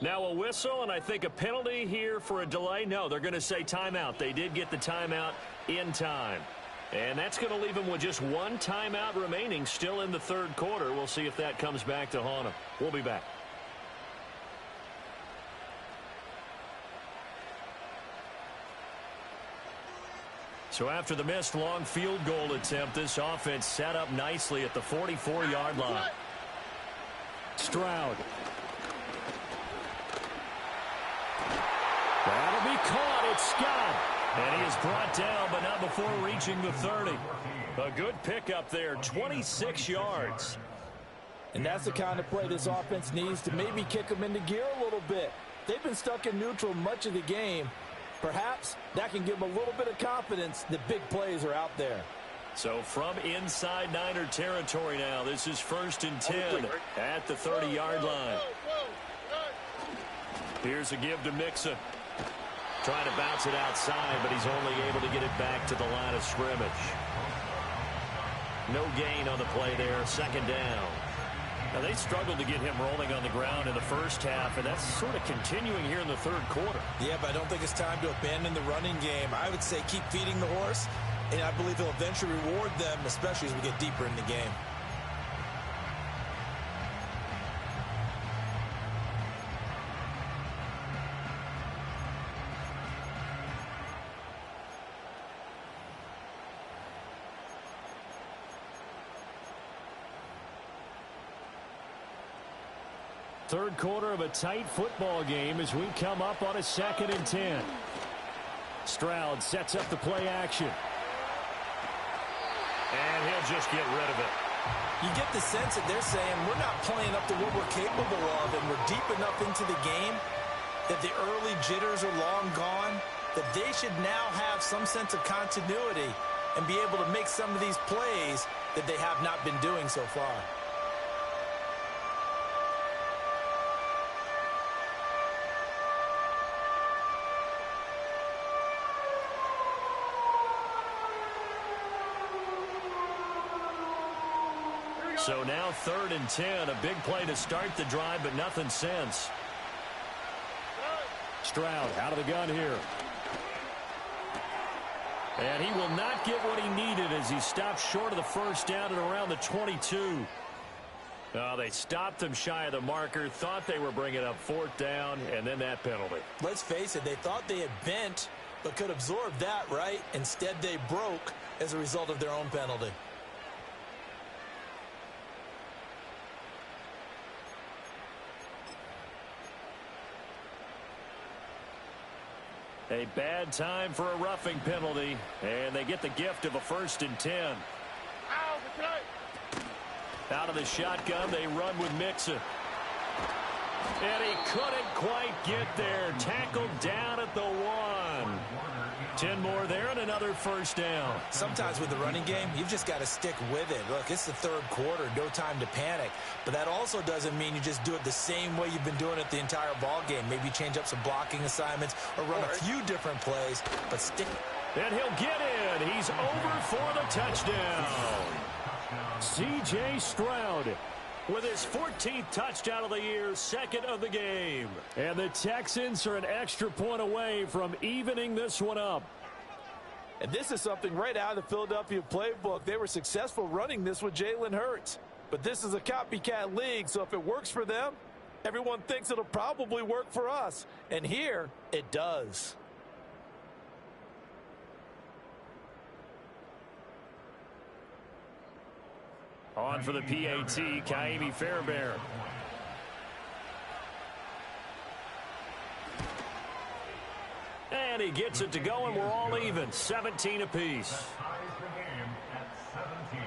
Now a whistle, and I think a penalty here for a delay. No, they're going to say timeout. They did get the timeout in time. And that's going to leave them with just one timeout remaining still in the third quarter. We'll see if that comes back to haunt them. We'll be back. So after the missed long field goal attempt, this offense set up nicely at the 44-yard line. Stroud. That'll be caught. It's Scott. And he is brought down, but not before reaching the 30. A good pickup there, 26 yards. And that's the kind of play this offense needs to maybe kick them into gear a little bit. They've been stuck in neutral much of the game. Perhaps that can give them a little bit of confidence that big plays are out there. So from inside Niner territory now, this is 1st and 10 at the 30-yard line. Here's a give to Mixon. Trying to bounce it outside, but he's only able to get it back to the line of scrimmage. No gain on the play there, 2nd down. Now, they struggled to get him rolling on the ground in the first half, and that's sort of continuing here in the third quarter. Yeah, but I don't think it's time to abandon the running game. I would say keep feeding the horse, and I believe he'll eventually reward them, especially as we get deeper in the game. Third quarter of a tight football game as we come up on a 2nd and 10. Stroud sets up the play action. And he'll just get rid of it. You get the sense that they're saying we're not playing up to what we're capable of, and we're deep enough into the game that the early jitters are long gone, that they should now have some sense of continuity and be able to make some of these plays that they have not been doing so far. So now 3rd and 10, a big play to start the drive, but nothing since. Stroud out of the gun here. And he will not get what he needed as he stopped short of the first down at around the 22. They stopped him shy of the marker, thought they were bringing up 4th down, and then that penalty. Let's face it, they thought they had bent, but could absorb that, right? Instead, they broke as a result of their own penalty. A bad time for a roughing penalty, and they get the gift of a 1st and 10. Out of the shotgun, they run with Mixon. And he couldn't quite get there. Tackled down at the 1. 10 more there and another 1st down. Sometimes with the running game, you've just got to stick with it. Look, it's the third quarter, no time to panic. But that also doesn't mean you just do it the same way you've been doing it the entire ball game. Maybe change up some blocking assignments or run a few different plays, but stick. And he'll get in. He's over for the touchdown. C.J. Stroud with his 14th touchdown of the year, 2nd of the game. And the Texans are an extra point away from evening this one up. And this is something right out of the Philadelphia playbook. They were successful running this with Jalen Hurts. But this is a copycat league, so if it works for them, everyone thinks it'll probably work for us. And here, it does. On for the PAT, Kaimi Fairbairn. And he gets it to go, and we're all even, 17 apiece. Ties the game at 17.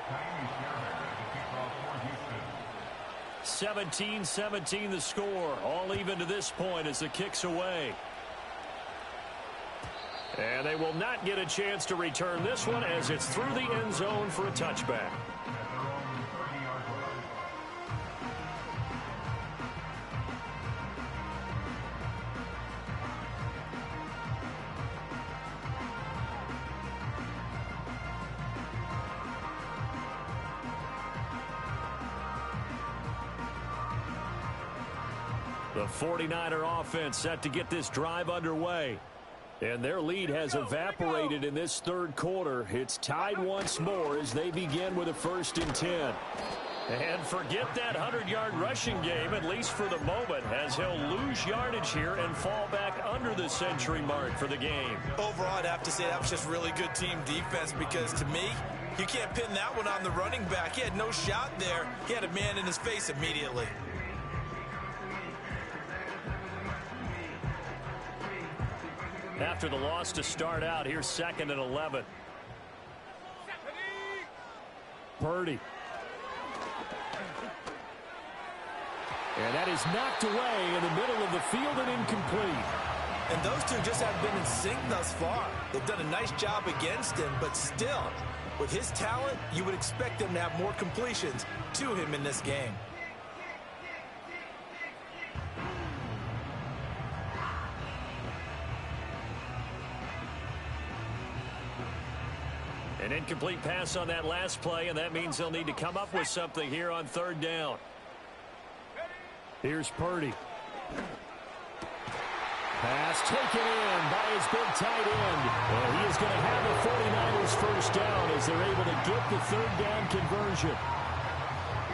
Kaimi Fairbairn, the kickoff for Houston. 17-17 the score. All even to this point as the kick's away. And they will not get a chance to return this one as it's through the end zone for a touchback. The 49er offense set to get this drive underway. And their lead has evaporated in this third quarter. It's tied once more as they begin with a 1st and 10. And forget that 100-yard rushing game, at least for the moment, as he'll lose yardage here and fall back under the century mark for the game. Overall, I'd have to say that was just really good team defense because, to me, you can't pin that one on the running back. He had no shot there. He had a man in his face immediately. After the loss to start out, here's 2nd and 11. Purdy. And that is knocked away in the middle of the field and incomplete. And those two just haven't been in sync thus far. They've done a nice job against him, but still, with his talent, you would expect them to have more completions to him in this game. An incomplete pass on that last play, and that means they'll need to come up with something here on 3rd down. Here's Purdy. Pass taken in by his big tight end. And he is going to have the 49ers 1st down as they're able to get the 3rd down conversion.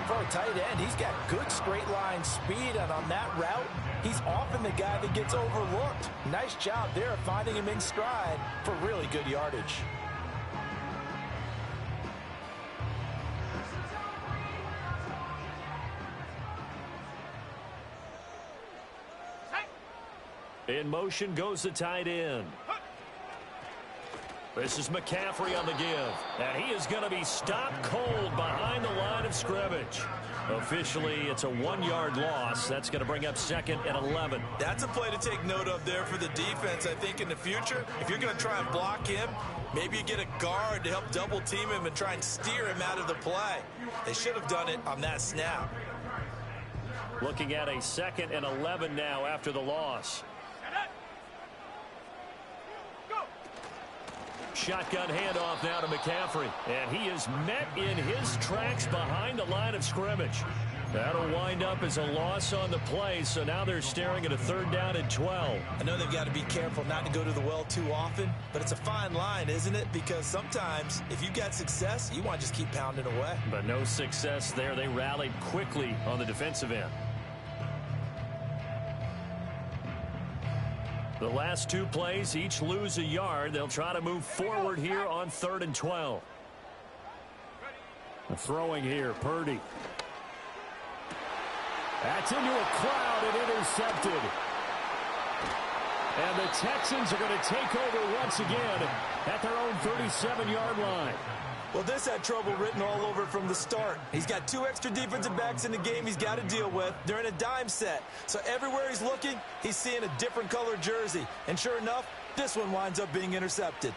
For a tight end, he's got good straight line speed, and on that route, he's often the guy that gets overlooked. Nice job there of finding him in stride for really good yardage. In motion goes the tight end. This is McCaffrey on the give. And he is going to be stopped cold behind the line of scrimmage. Officially, it's a 1-yard loss. That's going to bring up 2nd and 11. That's a play to take note of there for the defense. I think in the future, if you're going to try and block him, maybe you get a guard to help double team him and try and steer him out of the play. They should have done it on that snap. Looking at a 2nd and 11 now after the loss. Shotgun handoff now to McCaffrey. And he is met in his tracks behind the line of scrimmage. That'll wind up as a loss on the play, so now they're staring at a 3rd down and 12. I know they've got to be careful not to go to the well too often, but it's a fine line, isn't it? Because sometimes, if you've got success, you want to just keep pounding away. But no success there. They rallied quickly on the defensive end. The last 2 plays each lose a yard. They'll try to move forward here on 3rd and 12. Throwing here, Purdy. That's into a crowd and intercepted. And the Texans are going to take over once again at their own 37-yard line. Well, this had trouble written all over from the start. He's got 2 extra defensive backs in the game he's got to deal with. They're in a dime set. So everywhere he's looking, he's seeing a different color jersey. And sure enough, this one winds up being intercepted.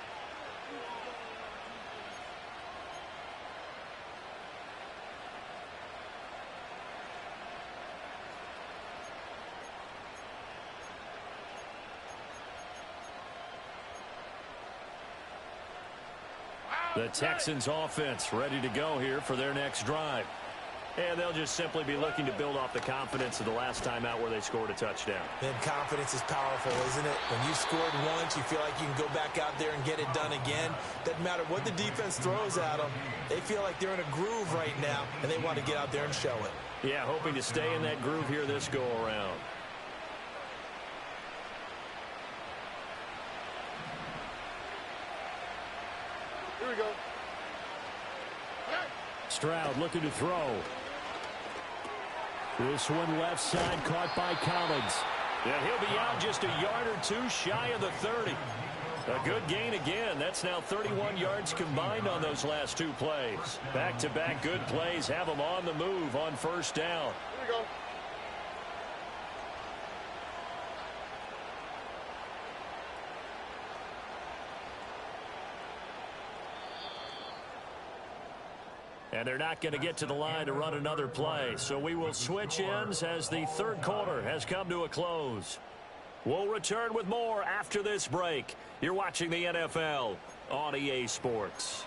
The Texans offense ready to go here for their next drive. And they'll just simply be looking to build off the confidence of the last time out where they scored a touchdown. And confidence is powerful, isn't it? When you scored once, you feel like you can go back out there and get it done again. Doesn't matter what the defense throws at them. They feel like they're in a groove right now, and they want to get out there and show it. Yeah, hoping to stay in that groove here this go-around. Here we go. Stroud looking to throw. This one left side caught by Collins. Yeah, he'll be out just a yard or 2 shy of the 30. A good gain again. That's now 31 yards combined on those last 2 plays. Back-to-back good plays have them on the move on 1st down. Here we go. And they're not going to get to the line to run another play. So we will switch ends as the third quarter has come to a close. We'll return with more after this break. You're watching the NFL on EA Sports.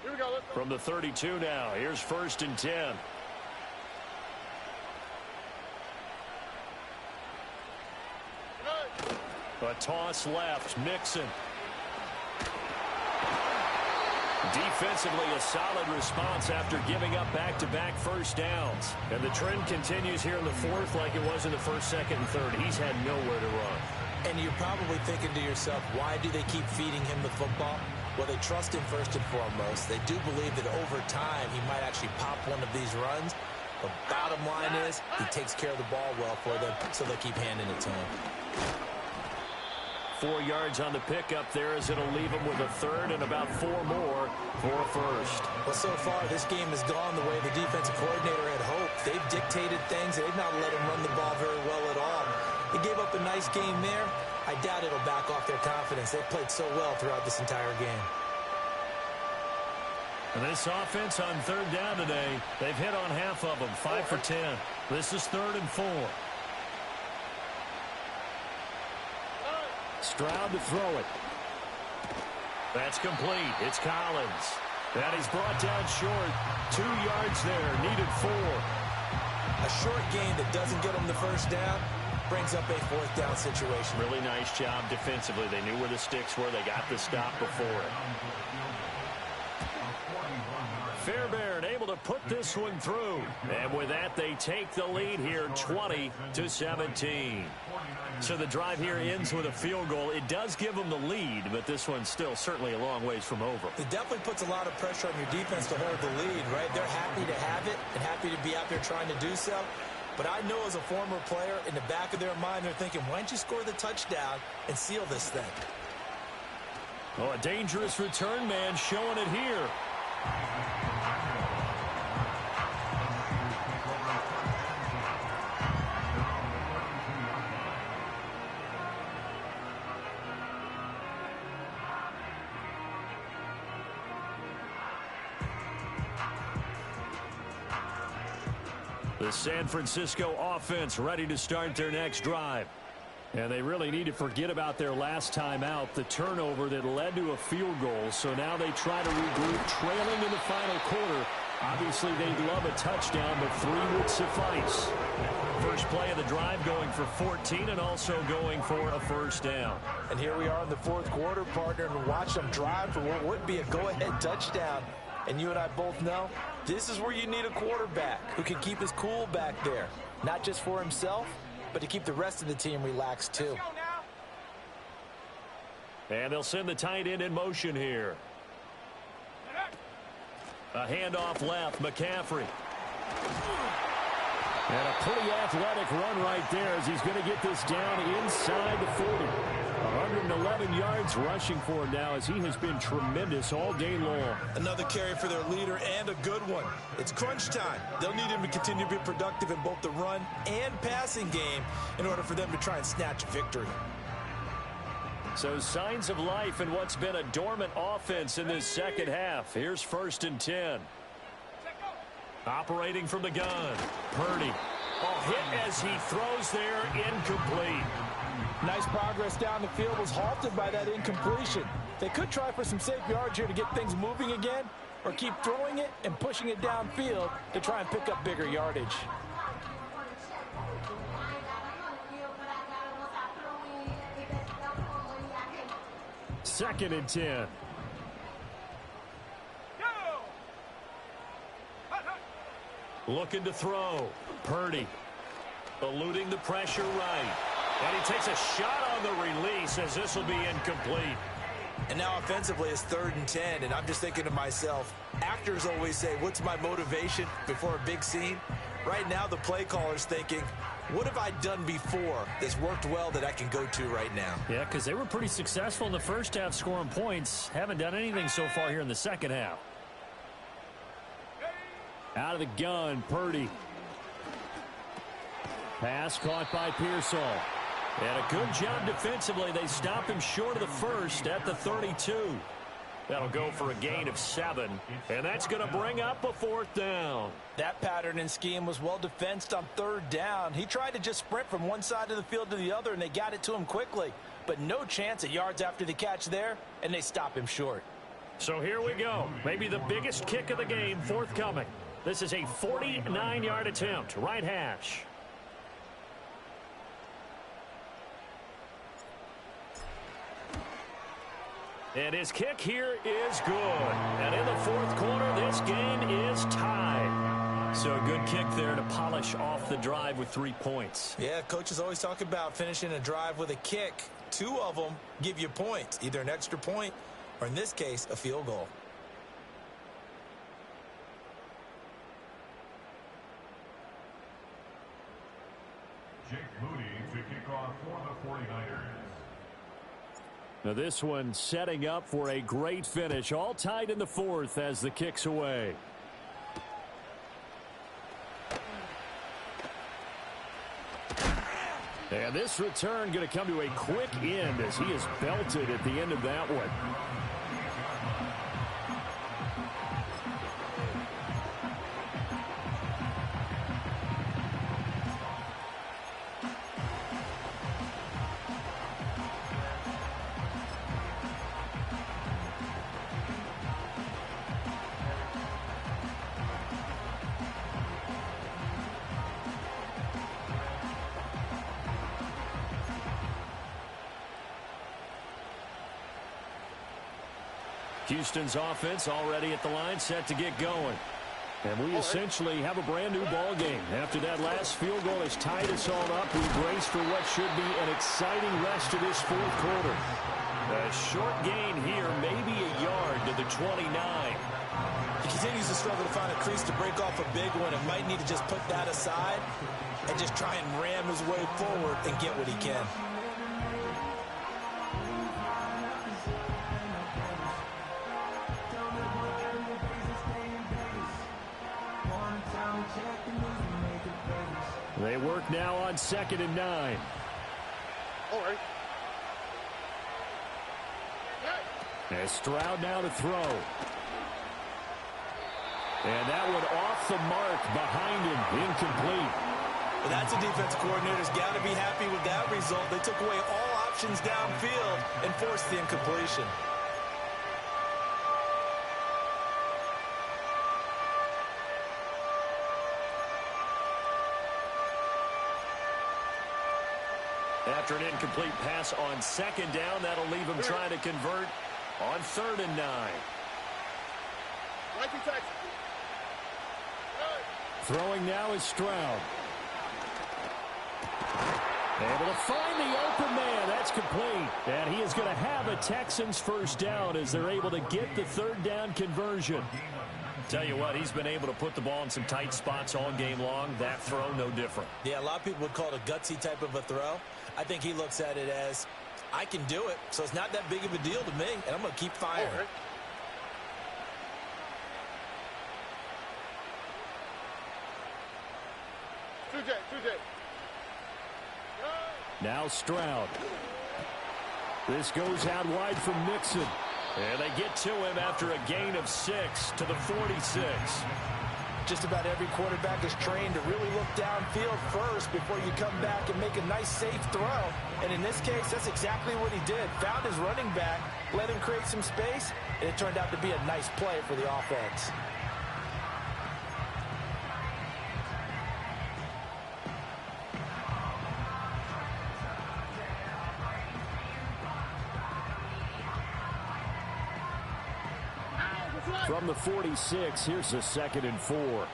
Here we go. Let's go. From the 32 now, here's 1st and 10. A toss left, Mixon. Defensively, a solid response after giving up back-to-back first downs. And the trend continues here in the fourth like it was in the first, second, and third. He's had nowhere to run. And you're probably thinking to yourself, why do they keep feeding him the football? Well, they trust him first and foremost. They do believe that over time he might actually pop one of these runs. The bottom line is he takes care of the ball well for them, so they keep handing it to him. 4 yards on the pickup there as it'll leave him with a third and about 4 more for a first. Well, so far this game has gone the way the defensive coordinator had hoped. They've dictated things. They've not let him run the ball very well at all. They gave up a nice game there. I doubt it'll back off their confidence. They've played so well throughout this entire game. And this offense on third down today, they've hit on half of them, 5 for 10. This is 3rd and 4. Stroud to throw it. That's complete. It's Collins. That he's brought down short. 2 yards there. Needed 4. A short gain that doesn't get them the first down brings up a 4th down situation. Really nice job defensively. They knew where the sticks were. They got the stop before it. Fairbairn able to put this one through. And with that, they take the lead here 20-17. So the drive here ends with a field goal. It does give them the lead, but this one's still certainly a long ways from over. It definitely puts a lot of pressure on your defense to hold the lead, right? They're happy to have it and happy to be out there trying to do so. But I know as a former player, in the back of their mind, they're thinking, why don't you score the touchdown and seal this thing? Oh, a dangerous return man showing it here. The San Francisco offense ready to start their next drive. And they really need to forget about their last time out, the turnover that led to a field goal. So now they try to regroup, trailing in the final quarter. Obviously, they'd love a touchdown, but 3 would suffice. First play of the drive going for 14 and also going for a first down. And here we are in the 4th quarter, partner, and watch them drive for what would be a go-ahead touchdown. And you and I both know this is where you need a quarterback who can keep his cool back there, not just for himself, but to keep the rest of the team relaxed too. And they'll send the tight end in motion here. A handoff left, McCaffrey. And a pretty athletic run right there as he's going to get this down inside the 40. 111 yards rushing for him now as he has been tremendous all day long. Another carry for their leader and a good one. It's crunch time. They'll need him to continue to be productive in both the run and passing game in order for them to try and snatch victory. So signs of life in what's been a dormant offense in this second half. Here's 1st and 10. Operating from the gun. Purdy. Oh, hit as he throws there, incomplete. Nice progress down the field was halted by that incompletion. They could try for some safe yards here to get things moving again, or keep throwing it and pushing it downfield to try and pick up bigger yardage. Second and 10. Looking to throw. Purdy. Eluding the pressure right. And he takes a shot on the release as this will be incomplete. And now offensively it's 3rd and 10, and I'm just thinking to myself, actors always say, what's my motivation before a big scene? Right now the play caller's thinking, What have I done before that's worked well that I can go to right now? Yeah, because they were pretty successful in the first half scoring points. Haven't done anything so far here in the second half. Out of the gun, Purdy. Pass caught by Pearsall. And a good job defensively. They stop him short of the first at the 32. That'll go for a gain of 7. And that's going to bring up a 4th down. That pattern and scheme was well defensed on 3rd down. He tried to just sprint from one side of the field to the other, and they got it to him quickly. But no chance at yards after the catch there, and they stop him short. So here we go. Maybe the biggest kick of the game forthcoming. This is a 49-yard attempt. Right hash. And his kick here is good. And in the 4th quarter, this game is tied. So a good kick there to polish off the drive with 3 points. Yeah, coaches always talk about finishing a drive with a kick. 2 of them give you points, either an extra point or, in this case, a field goal. Jake Moody to kick off for the 49ers. Now this one setting up for a great finish. All tied in the 4th as the kick's away. And this return going to come to a quick end as he is belted at the end of that one. Houston's offense already at the line, set to get going. And we essentially have a brand new ball game. After that last field goal has tied us all up, we brace for what should be an exciting rest of this 4th quarter. A short gain here, maybe a yard to the 29. He continues to struggle to find a crease to break off a big one and might need to just put that aside and just try and ram his way forward and get what he can. They work now on 2nd and 9. All right. As Stroud now to throw. And that one off the mark behind him, incomplete. Well, that's a defense coordinator's got to be happy with that result. They took away all options downfield and forced the incompletion. After an incomplete pass on 2nd down, that'll leave him trying to convert on 3rd and 9. Throwing now is Stroud. Able to find the open man. That's complete. And he is going to have a Texans 1st down as they're able to get the 3rd down conversion. Tell you what, he's been able to put the ball in some tight spots all game long. That throw, no different. Yeah, a lot of people would call it a gutsy type of a throw. I think he looks at it as, I can do it, so it's not that big of a deal to me, and I'm going to keep firing. Okay. Now Stroud. This goes out wide from Mixon. And they get to him after a gain of 6 to the 46. Just about every quarterback is trained to really look downfield first before you come back and make a nice, safe throw. And in this case, that's exactly what he did. Found his running back, let him create some space, and it turned out to be a nice play for the offense. From the 46, here's a 2nd and 4.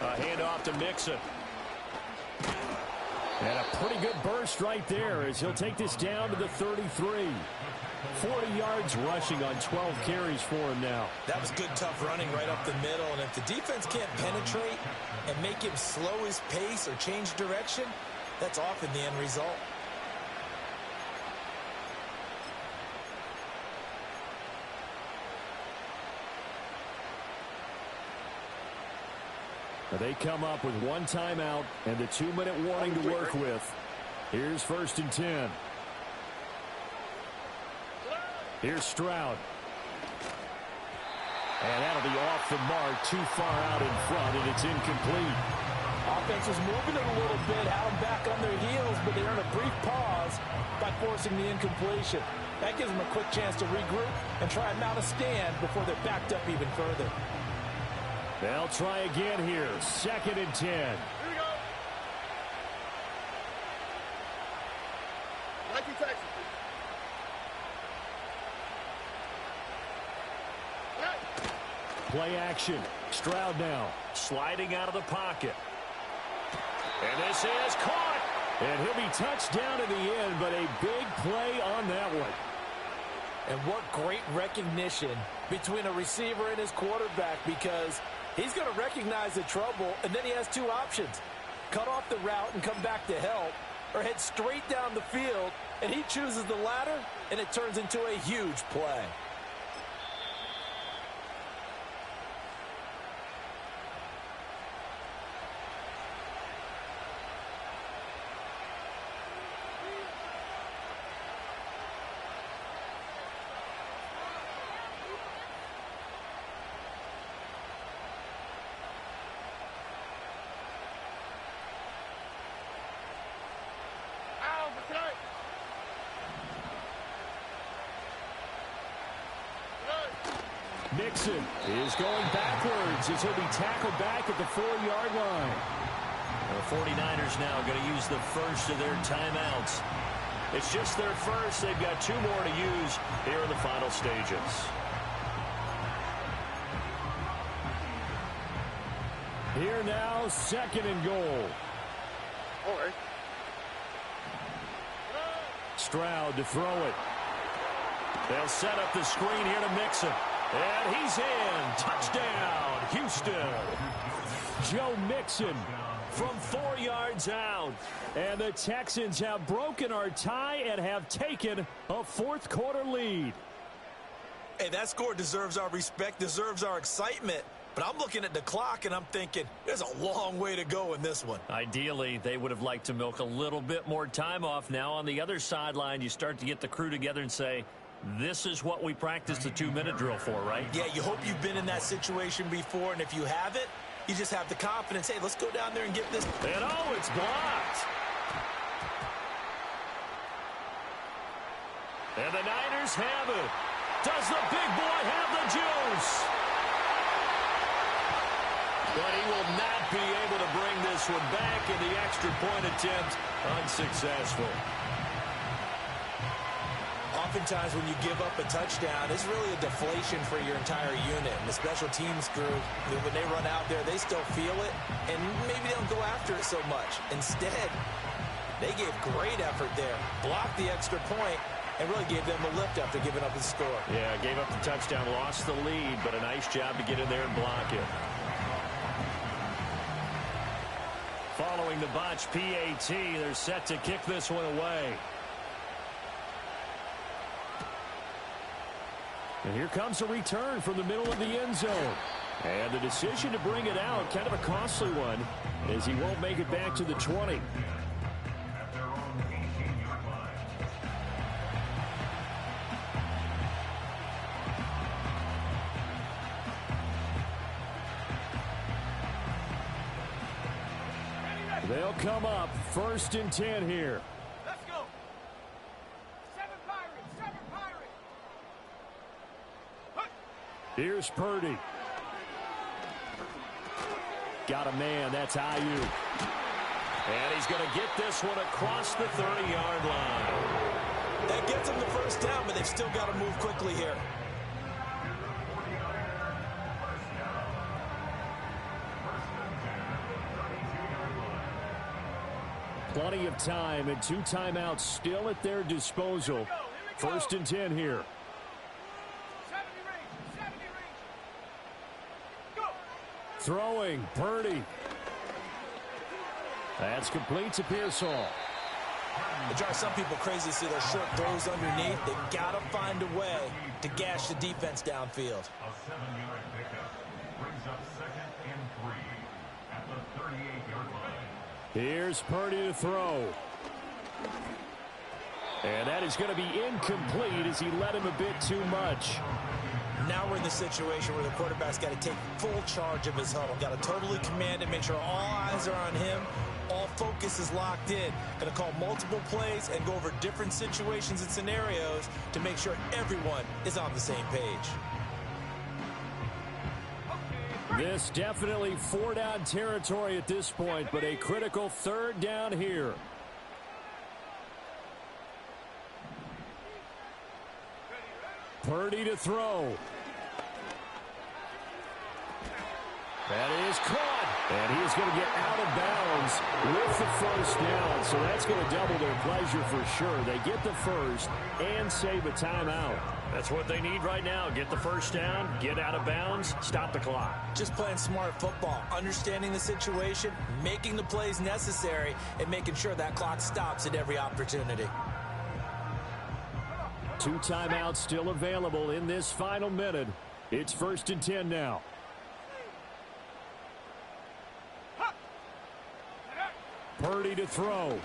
A handoff to Mixon. And a pretty good burst right there as he'll take this down to the 33. 40 yards rushing on 12 carries for him now. That was good, tough running right up the middle. And if the defense can't penetrate, and make him slow his pace or change direction, that's often the end result. They come up with one timeout and the 2-minute warning to work with. Here's 1st and 10. Here's Stroud. And that'll be off the mark, too far out in front, and it's incomplete. Offense was moving it a little bit, had them back on their heels, but they earned a brief pause by forcing the incompletion. That gives them a quick chance to regroup and try and mount a stand before they're backed up even further. They'll try again here. 2nd and 10. Here we go. Nike Texas. Play action. Stroud now. Sliding out of the pocket. And this is caught. And he'll be touched down in the end, but a big play on that one. And what great recognition between a receiver and his quarterback, because he's going to recognize the trouble, and then he has two options. Cut off the route and come back to help, or head straight down the field, and he chooses the latter, and it turns into a huge play. Mixon is going backwards as he'll be tackled back at the 4-yard line. The 49ers now going to use the first of their timeouts. It's just their first. They've got 2 more to use here in the final stages. Here now, 2nd and goal. All right. Stroud to throw it. They'll set up the screen here to Mixon. And he's in. Touchdown, Houston. Joe Mixon from 4 yards out. And the Texans have broken our tie and have taken a 4th quarter lead. Hey, that score deserves our respect, deserves our excitement. But I'm looking at the clock and I'm thinking there's a long way to go in this one. Ideally, they would have liked to milk a little bit more time off. Now on the other sideline, you start to get the crew together and say, this is what we practiced the 2-minute drill for, right? Yeah, you hope you've been in that situation before, and if you haven't, you just have the confidence, hey, let's go down there and get this. And oh, it's blocked. And the Niners have it. Does the big boy have the juice? But he will not be able to bring this one back, and the extra point attempt unsuccessful. Oftentimes when you give up a touchdown, it's really a deflation for your entire unit. And the special teams group, when they run out there, they still feel it, and maybe they don't go after it so much. Instead, they gave great effort there, blocked the extra point, and really gave them a lift after giving up the score. Yeah, gave up the touchdown, lost the lead, but a nice job to get in there and block it. Following the botch PAT, they're set to kick this one away. And here comes a return from the middle of the end zone. And the decision to bring it out, kind of a costly one, as he won't make it back to the 20. At their own 18-yard line. They'll come up 1st and 10 here. Let's go. 7 Pirates. 7 Pirates. Here's Purdy. Got a man. That's Ayuk. And he's going to get this one across the 30-yard line. That gets them the first down, but they've still got to move quickly here. Plenty of time and 2 timeouts still at their disposal. 1st and 10 here. 70 range. 70 range. Go. Throwing, Purdy. That's complete to Pearsall. It drives some people crazy to see those short throws underneath. They've got to find a way to gash the defense downfield. A 7-yard pickup brings up 2nd and 3 at the 38-yard line. Here's Purdy to throw. And that is going to be incomplete as he led him a bit too much. Now we're in the situation where the quarterback's got to take full charge of his huddle. Got to totally command it, make sure all eyes are on him. All focus is locked in. Going to call multiple plays and go over different situations and scenarios to make sure everyone is on the same page. This definitely 4-down territory at this point, but a critical 3rd down here. Purdy to throw. That is caught. And he is going to get out of bounds with the 1st down. So that's going to double their pleasure for sure. They get the 1st and save a timeout. That's what they need right now. Get the 1st down, get out of bounds, stop the clock. Just playing smart football, understanding the situation, making the plays necessary, and making sure that clock stops at every opportunity. 2 timeouts still available in this final minute. It's 1st and 10 now. Purdy to throw.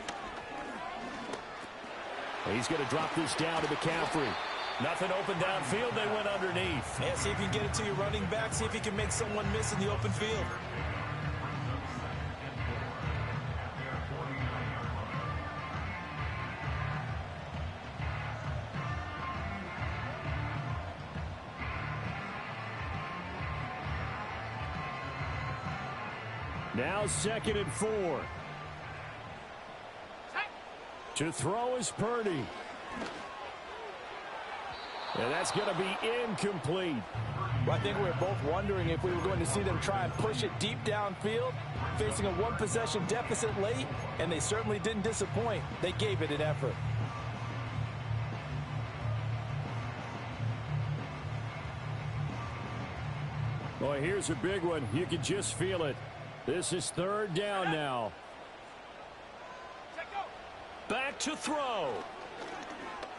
He's going to drop this down to McCaffrey. Nothing open downfield. They went underneath. Yeah, see if you can get it to your running back. See if you can make someone miss in the open field. Now 2nd and 4. To throw is Purdy. And that's going to be incomplete. Well, I think we were both wondering if we were going to see them try and push it deep downfield, facing a 1-possession deficit late, and they certainly didn't disappoint. They gave it an effort. Boy, here's a big one. You can just feel it. This is 3rd down now. Back to throw.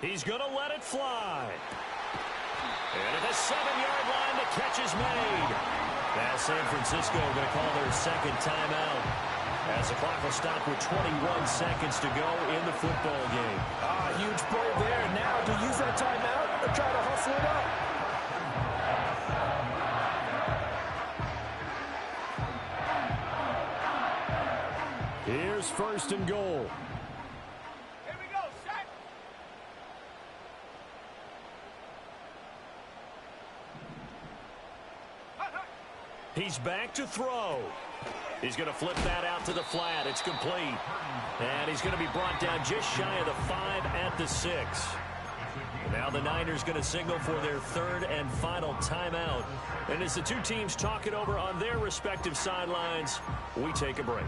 He's going to let it fly. And at the 7-yard line, the catch is made. Now San Francisco going to call their 2nd timeout as the clock will stop with 21 seconds to go in the football game. Huge play there. Now, do you use that timeout or try to hustle it up? Here's 1st and goal. Here we go, set. He's back to throw. He's going to flip that out to the flat. It's complete. And he's going to be brought down just shy of the 5 at the 6. Now the Niners going to signal for their 3rd and final timeout. And as the two teams talk it over on their respective sidelines, we take a break.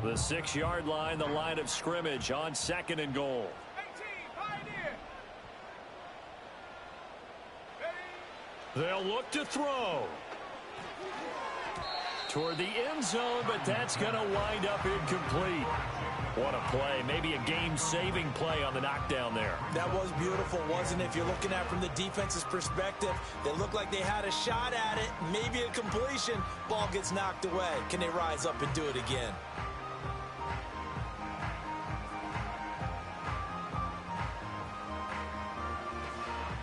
The 6-yard line, the line of scrimmage on 2nd and goal. 18, Pioneer. They'll look to throw. Toward the end zone, but that's going to wind up incomplete. What a play. Maybe a game-saving play on the knockdown there. That was beautiful, wasn't it? If you're looking at it from the defense's perspective, they looked like they had a shot at it, maybe a completion. Ball gets knocked away. Can they rise up and do it again?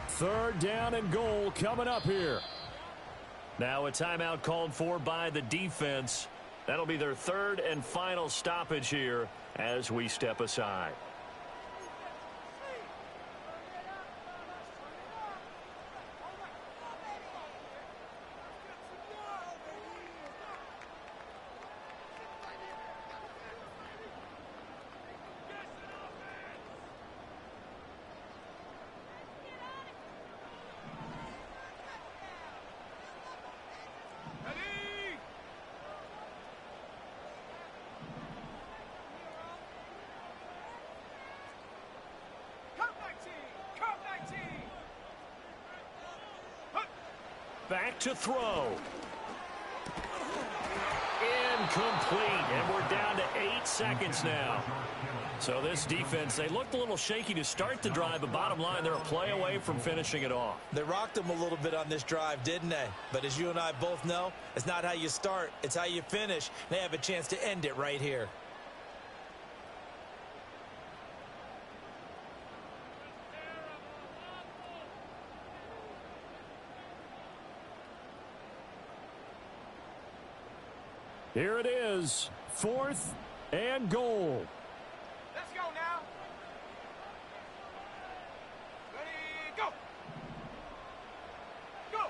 Third down and goal coming up here. Now a timeout called for by the defense. That'll be their 3rd and final stoppage here as we step aside. Back to throw. Incomplete, and we're down to 8 seconds now. So this defense, they looked a little shaky to start the drive, but bottom line, they're a play away from finishing it off. They rocked them a little bit on this drive, didn't they? But as you and I both know, it's not how you start, it's how you finish. They have a chance to end it right here. Here it is, 4th and goal. Let's go now. Ready, go. Go.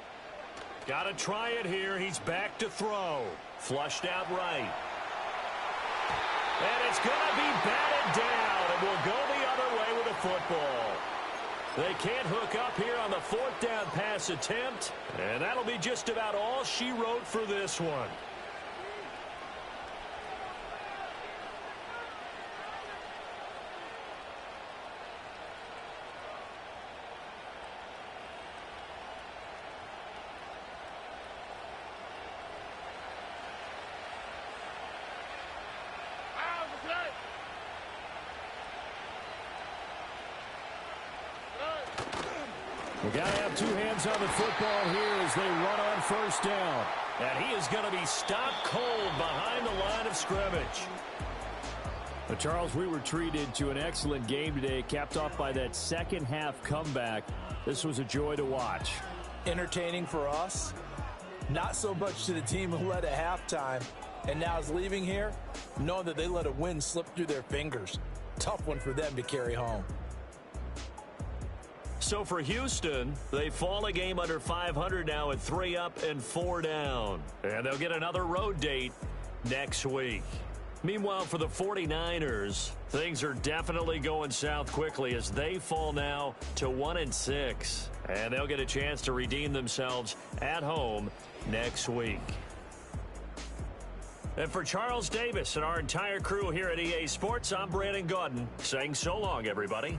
Got to try it here. He's back to throw. Flushed out right. And it's going to be batted down, and we'll go the other way with the football. They can't hook up here on the 4th down pass attempt, and that'll be just about all she wrote for this one. We got to have two hands on the football here as they run on 1st down. And he is going to be stopped cold behind the line of scrimmage. But Charles, we were treated to an excellent game today, capped off by that second half comeback. This was a joy to watch. Entertaining for us, not so much to the team who led at halftime and now is leaving here knowing that they let a win slip through their fingers. Tough one for them to carry home. So for Houston, they fall a game under 500 now at 3 up and 4 down. And they'll get another road date next week. Meanwhile, for the 49ers, things are definitely going south quickly as they fall now to 1-6. And they'll get a chance to redeem themselves at home next week. And for Charles Davis and our entire crew here at EA Sports, I'm Brandon Gaudin saying so long, everybody.